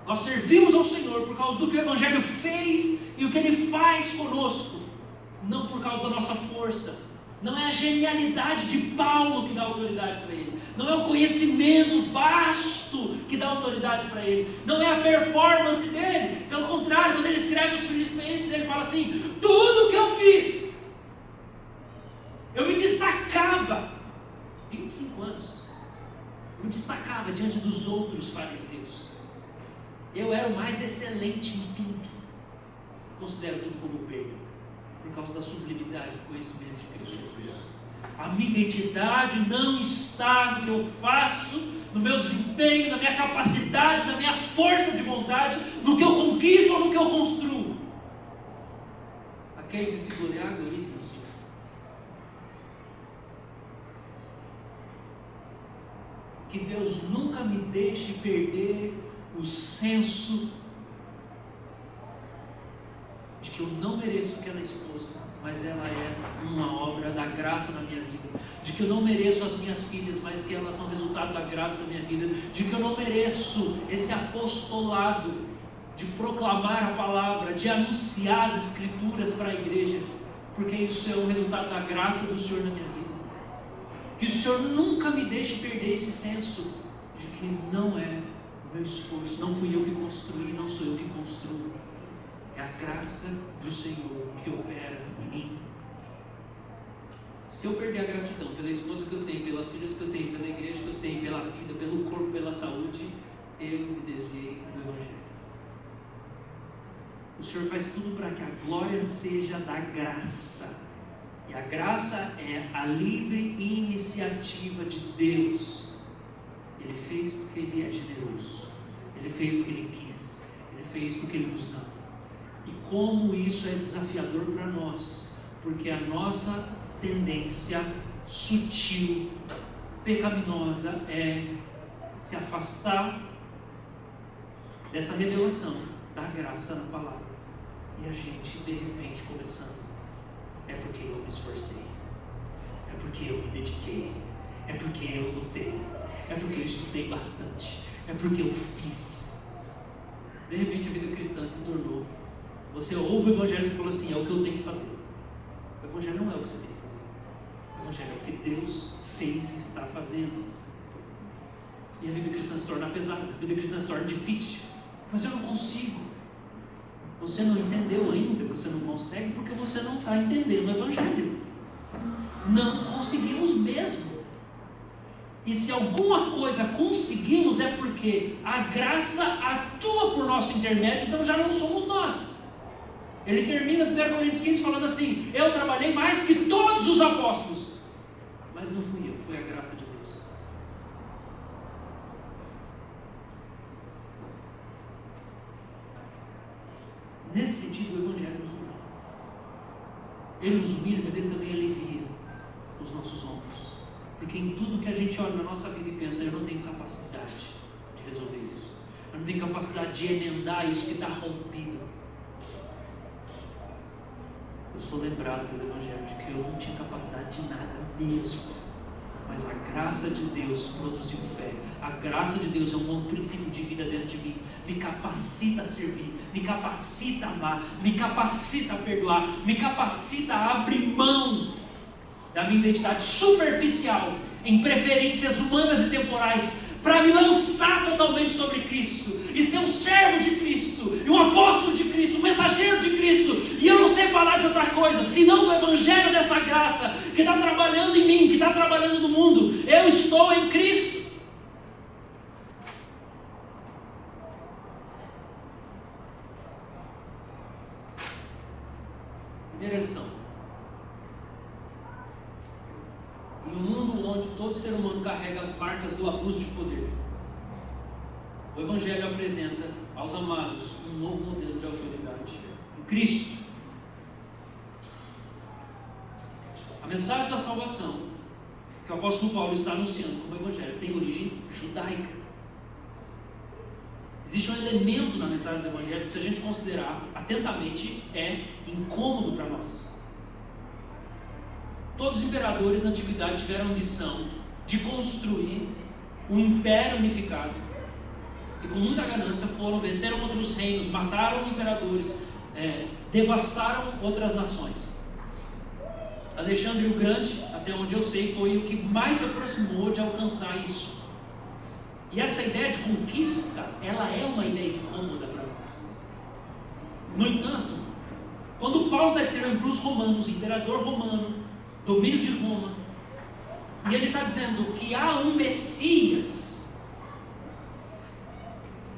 Nós servimos ao Senhor por causa do que o Evangelho fez, e o que Ele faz conosco, não por causa da nossa força. Não é a genialidade de Paulo que dá autoridade para ele. Não é o conhecimento vasto que dá autoridade para ele. Não é a performance dele. Pelo contrário, quando ele escreve os Filipenses, ele fala assim, tudo que eu fiz, eu me destacava, 25 anos, eu me destacava diante dos outros fariseus. Eu era o mais excelente em tudo. Considero tudo como perda, por causa da sublimidade do conhecimento de Cristo Jesus. A minha identidade não está no que eu faço, no meu desempenho, na minha capacidade, na minha força de vontade, no que eu conquisto ou no que eu construo. Aquele que se gloriar, glorize no Senhor. Que Deus nunca me deixe perder o senso de que eu não mereço aquela esposa, mas ela é uma obra da graça na minha vida, de que eu não mereço as minhas filhas, mas que elas são resultado da graça da minha vida, de que eu não mereço esse apostolado de proclamar a palavra, de anunciar as escrituras para a igreja, porque isso é o resultado da graça do Senhor na minha vida. Que o Senhor nunca me deixe perder esse senso de que não é o meu esforço, não fui eu que construí, não sou eu que construo, é a graça do Senhor que opera em mim. Se eu perder a gratidão pela esposa que eu tenho, pelas filhas que eu tenho, pela igreja que eu tenho, pela vida, pelo corpo, pela saúde, eu me desviei do Evangelho. O Senhor faz tudo para que a glória seja da graça. E a graça é a livre iniciativa de Deus. Ele fez porque Ele é generoso. Ele fez porque Ele quis. Ele fez porque Ele nos ama. E como isso é desafiador para nós, porque a nossa tendência sutil, pecaminosa, é se afastar dessa revelação da graça na palavra. E a gente, de repente, começando, é porque eu me esforcei, é porque eu me dediquei, é porque eu lutei, é porque eu estudei bastante, é porque eu fiz. De repente a vida cristã se tornou, você ouve o Evangelho e você fala assim, é o que eu tenho que fazer. O Evangelho não é o que você tem que fazer. O Evangelho é o que Deus fez e está fazendo. E a vida cristã se torna pesada, a vida cristã se torna difícil. Mas eu não consigo. Você não entendeu ainda que você não consegue porque você não está entendendo o Evangelho. Não conseguimos mesmo. E se alguma coisa conseguimos é porque a graça atua por nosso intermédio, então já não somos nós. Ele termina 1 Coríntios 15 falando assim, eu trabalhei mais que todos os apóstolos. Mas não fui eu, foi a graça de Deus. Nesse sentido, o Evangelho nos humilha. Ele nos humilha, mas ele também alivia os nossos ombros. Porque em tudo que a gente olha na nossa vida e pensa, eu não tenho capacidade de resolver isso. Eu não tenho capacidade de emendar isso que está rompido. Eu sou lembrado pelo Evangelho de que eu não tinha capacidade de nada mesmo. Mas a graça de Deus produziu fé. A graça de Deus é um novo princípio de vida dentro de mim. Me capacita a servir, me capacita a amar, me capacita a perdoar, me capacita a abrir mão da minha identidade superficial em preferências humanas e temporais para me lançar totalmente sobre Cristo e ser um servo de Cristo e um apóstolo de Cristo, um mensageiro de Cristo, e eu não sei falar de outra coisa senão do Evangelho dessa graça que está trabalhando em mim, que está trabalhando no mundo. Eu estou em Cristo. Primeira lição: em um mundo onde todo ser humano carrega as marcas do abuso de poder, o Evangelho apresenta aos amados um novo modelo de autoridade em Cristo. A mensagem da salvação que o apóstolo Paulo está anunciando como Evangelho tem origem judaica. Existe um elemento na mensagem do Evangelho que, se a gente considerar atentamente, é incômodo para nós. Todos os imperadores na antiguidade tiveram a missão de construir um império unificado e com muita ganância venceram contra os reinos, mataram imperadores, devastaram outras nações. Alexandre o Grande, até onde eu sei, foi o que mais se aproximou de alcançar isso. E essa ideia de conquista, ela é uma ideia incômoda para nós. No entanto, quando Paulo está escrevendo para os romanos, imperador romano, domínio de Roma, e ele está dizendo que há um Messias,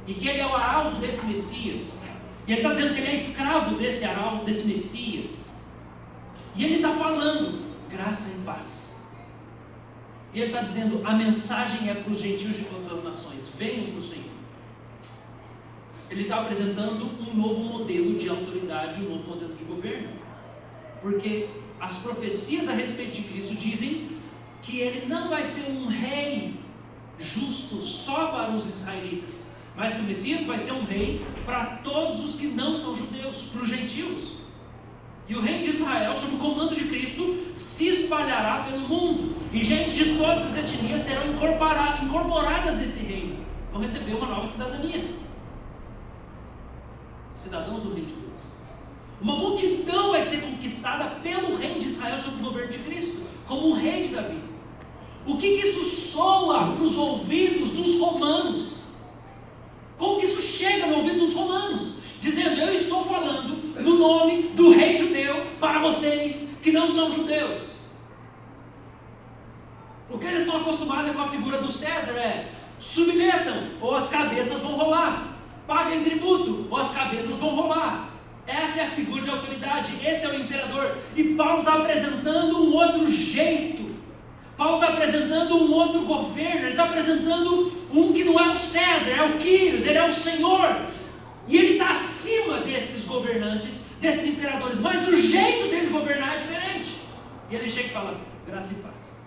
e que ele é o arauto desse Messias, e ele está dizendo que ele é escravo desse arauto, desse Messias, e ele está falando graça e paz. E ele está dizendo, a mensagem é para os gentios de todas as nações, venham para o Senhor. Ele está apresentando um novo modelo de autoridade, um novo modelo de governo, porque as profecias a respeito de Cristo dizem que ele não vai ser um rei justo só para os israelitas, mas que o Messias vai ser um rei para todos os que não são judeus, para os gentios. E o reino de Israel, sob o comando de Cristo, se espalhará pelo mundo. E gente de todas as etnias serão incorporadas nesse reino. Vão receber uma nova cidadania. Cidadãos do reino de Deus. Uma multidão vai ser conquistada pelo reino de Israel sob o governo de Cristo, como o rei de Davi. O que isso soa para os ouvidos dos romanos? Como que isso chega no ouvido dos romanos? Dizendo, eu estou falando no nome do rei judeu para vocês que não são judeus. O que eles estão acostumados com a figura do César é: submetam, ou as cabeças vão rolar. Paguem tributo, ou as cabeças vão rolar. Essa é a figura de autoridade, esse é o imperador. E Paulo está apresentando um outro jeito. Paulo está apresentando um outro governo. Ele está apresentando um que não é o César, é o Quírios, ele é o Senhor. E ele está acima desses governantes, desses imperadores. Mas o jeito dele governar é diferente. E ele chega e fala: graça e paz.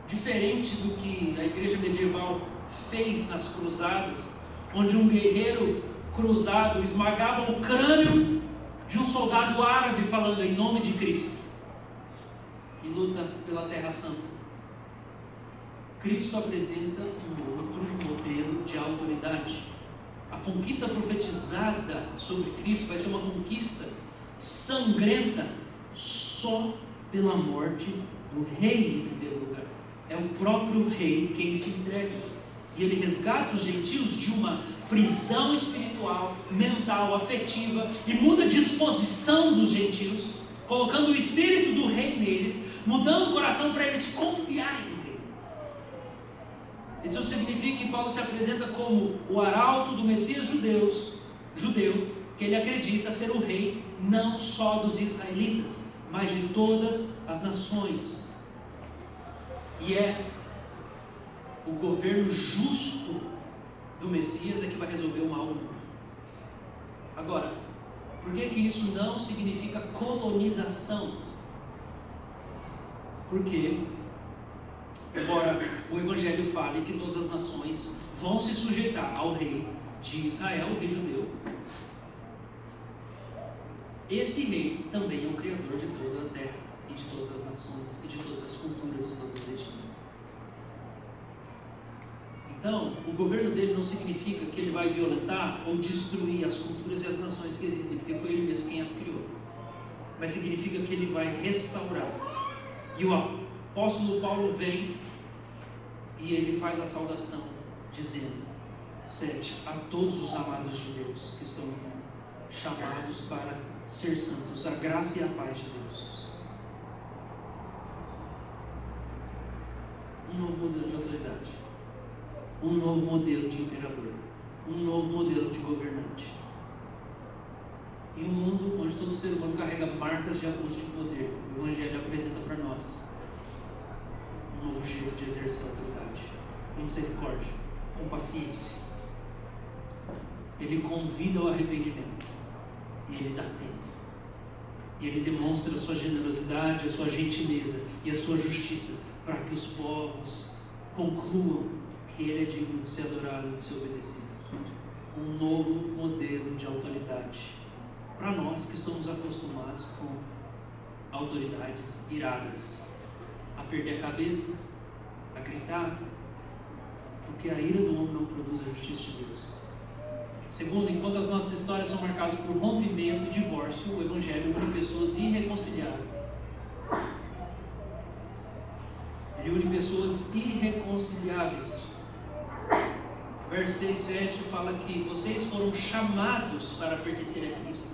Diferente do que a igreja medieval fez nas cruzadas, onde um guerreiro cruzado esmagava o crânio de um soldado árabe falando em nome de Cristo e luta pela Terra Santa. Cristo apresenta um outro modelo de autoridade. A conquista profetizada sobre Cristo vai ser uma conquista sangrenta só pela morte do rei em primeiro lugar. É o próprio rei quem se entrega. E ele resgata os gentios de uma prisão espiritual, mental, afetiva, e muda a disposição dos gentios, colocando o espírito do rei neles, mudando o coração para eles confiarem no rei. Isso significa que Paulo se apresenta como o arauto do Messias judeu, que ele acredita ser o rei não só dos israelitas, mas de todas as nações. E é o governo justo do Messias é que vai resolver o mal do mundo. Agora, por que isso não significa colonização? Porque, embora o Evangelho fale que todas as nações vão se sujeitar ao rei de Israel, o rei judeu, esse rei também é o criador de toda a terra e de todas as nações e de todas as culturas e de todas as etnias. Então, o governo dele não significa que ele vai violentar ou destruir as culturas e as nações que existem, porque foi ele mesmo quem as criou. Mas significa que ele vai restaurar. E o apóstolo Paulo vem e ele faz a saudação, dizendo: 7. A todos os amados de Deus que estão chamados para ser santos, a graça e a paz de Deus. Um novo modelo de autoridade, um novo modelo de imperador, um novo modelo de governante. Em um mundo onde todo ser humano carrega marcas de abuso de poder, o Evangelho apresenta para nós um novo jeito de exercer a autoridade, com misericórdia, com paciência. Ele convida ao arrependimento e ele dá tempo. E ele demonstra a sua generosidade, a sua gentileza e a sua justiça para que os povos concluam que ele é digno de ser adorado e de ser obedecido. Um novo modelo de autoridade para nós que estamos acostumados com autoridades iradas, a perder a cabeça, a gritar, porque a ira do homem não produz a justiça de Deus. Segundo, enquanto as nossas histórias são marcadas por rompimento e divórcio, o Evangelho une pessoas irreconciliáveis. Ele une pessoas irreconciliáveis. Verso 6 e 7 fala que vocês foram chamados para pertencer a Cristo.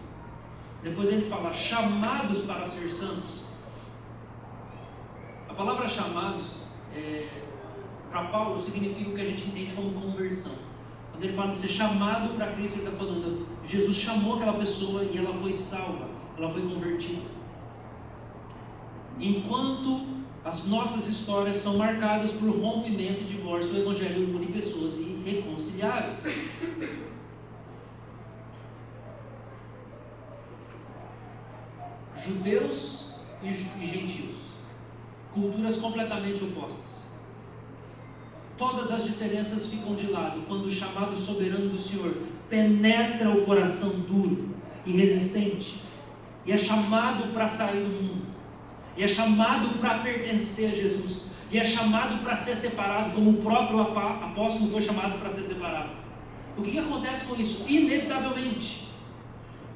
Depois ele fala, chamados para ser santos. A palavra chamados, para Paulo, significa o que a gente entende como conversão. Quando ele fala de ser chamado para Cristo, ele está falando, Jesus chamou aquela pessoa e ela foi salva, ela foi convertida. Enquanto as nossas histórias são marcadas por rompimento e divórcio, o Evangelho une pessoas irreconciliáveis. Judeus e gentios, culturas completamente opostas. Todas as diferenças ficam de lado quando o chamado soberano do Senhor penetra o coração duro e resistente, e é chamado para sair do mundo, e é chamado para pertencer a Jesus, e é chamado para ser separado, como o próprio apóstolo foi chamado para ser separado. O que acontece com isso? Inevitavelmente,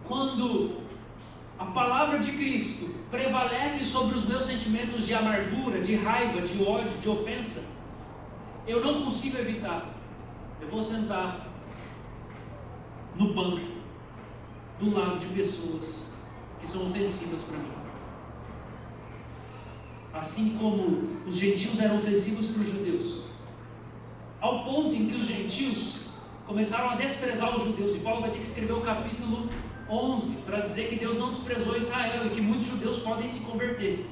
quando a palavra de Cristo prevalece sobre os meus sentimentos de amargura, de raiva, de ódio, de ofensa, eu não consigo evitar. Eu vou sentar no banco do lado de pessoas que são ofensivas para mim. Assim como os gentios eram ofensivos para os judeus, ao ponto em que os gentios começaram a desprezar os judeus, e Paulo vai ter que escrever o capítulo 11 para dizer que Deus não desprezou Israel e que muitos judeus podem se converter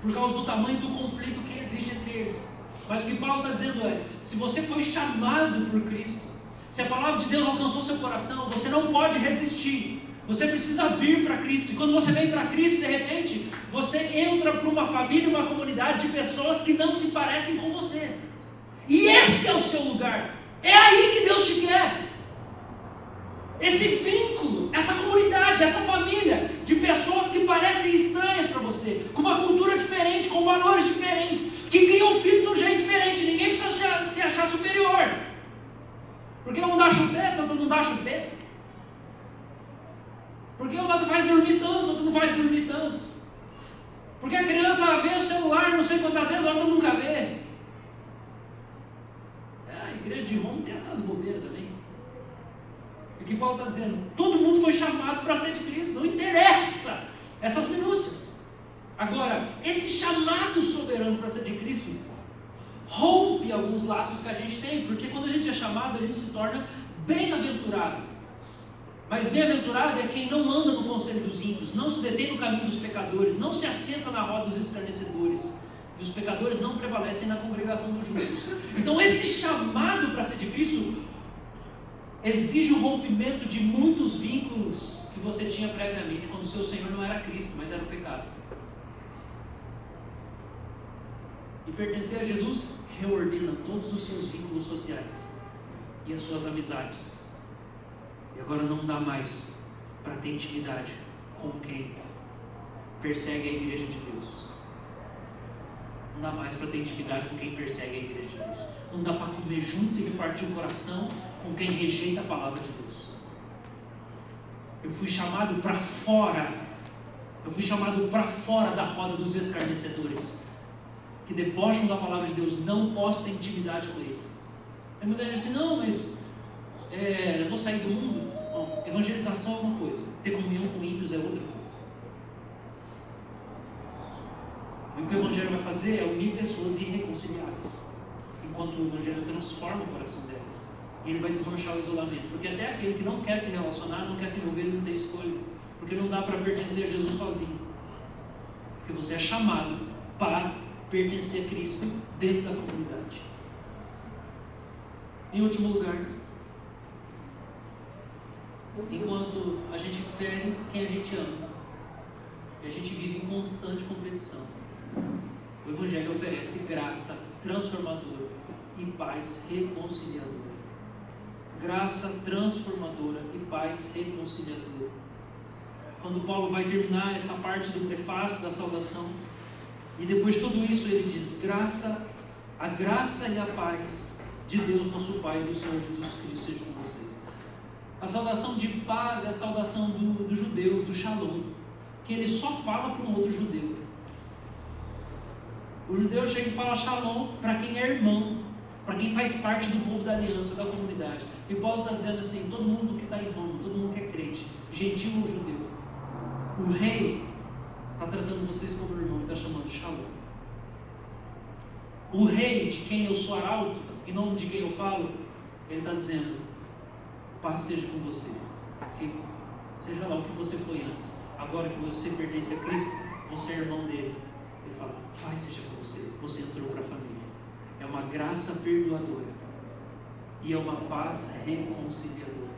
por causa do tamanho do conflito que existe entre eles. Mas o que Paulo está dizendo é: se você foi chamado por Cristo, se a palavra de Deus alcançou seu coração, você não pode resistir, você precisa vir para Cristo. E quando você vem para Cristo, de repente você entra para uma família, uma comunidade de pessoas que não se parecem com você, e esse é o seu lugar. É aí que Deus te quer. Esse vínculo, essa comunidade, essa família de pessoas que parecem estranhas para você, com uma cultura diferente, com valores diferentes, que criam um filho de um jeito diferente. Ninguém precisa se achar superior, porque um dá chupeta, outro não dá chupeta, porque o outro faz dormir tanto, outro não faz dormir tanto, porque a criança vê o celular não sei quantas vezes, a outra nunca vê. A igreja de Roma tem essas bobeiras também. O que Paulo está dizendo? Todo mundo foi chamado para ser de Cristo, não interessa essas minúcias. Agora, esse chamado soberano para ser de Cristo rompe alguns laços que a gente tem, porque quando a gente é chamado, a gente se torna bem-aventurado. Mas bem-aventurado é quem não anda no conselho dos ímpios, não se detém no caminho dos pecadores, não se assenta na roda dos escarnecedores, e os pecadores não prevalecem na congregação dos justos. Então esse chamado para ser de Cristo exige o rompimento de muitos vínculos que você tinha previamente, quando o seu Senhor não era Cristo, mas era o pecado. E pertencer a Jesus reordena todos os seus vínculos sociais e as suas amizades. E agora não dá mais para ter intimidade com quem persegue a igreja de Deus. Não dá mais para ter intimidade com quem persegue a igreja de Deus. Não dá para comer junto e repartir o coração com quem rejeita a palavra de Deus. Eu fui chamado para fora. Eu fui chamado para fora da roda dos escarnecedores, que debocham da palavra de Deus. Não posso ter intimidade com eles. Aí muita gente diz assim: não, mas eu vou sair do mundo. Bom, evangelização é uma coisa, ter comunhão com ímpios é outra coisa. E o que o Evangelho vai fazer é unir pessoas irreconciliáveis, enquanto o Evangelho transforma o coração delas. E ele vai desmanchar o isolamento. Porque até aquele que não quer se relacionar, não quer se envolver, ele não tem escolha. Porque não dá para pertencer a Jesus sozinho. Porque você é chamado para pertencer a Cristo dentro da comunidade. Em último lugar, enquanto a gente fere quem a gente ama, e a gente vive em constante competição, o Evangelho oferece graça transformadora e paz reconciliadora. Graça transformadora e paz reconciliadora. Quando Paulo vai terminar essa parte do prefácio da salvação, e depois de tudo isso ele diz: a graça e a paz de Deus nosso Pai e do Senhor Jesus Cristo seja com vocês. A saudação de paz é a saudação do judeu, do Shalom, que ele só fala para um outro judeu. O judeu chega e fala Shalom para quem é irmão, para quem faz parte do povo da aliança, da comunidade. E Paulo está dizendo assim: todo mundo que está em Roma, todo mundo que é crente, gentil ou judeu, o rei está tratando vocês como irmão e está chamando Shalom. O rei de quem eu sou arauto, em nome de quem eu falo, ele está dizendo: paz seja com você, que seja lá o que você foi antes, agora que você pertence a Cristo, você é irmão dele. Ele fala: paz seja com você, você entrou para a família. É uma graça perdoadora e é uma paz reconciliadora.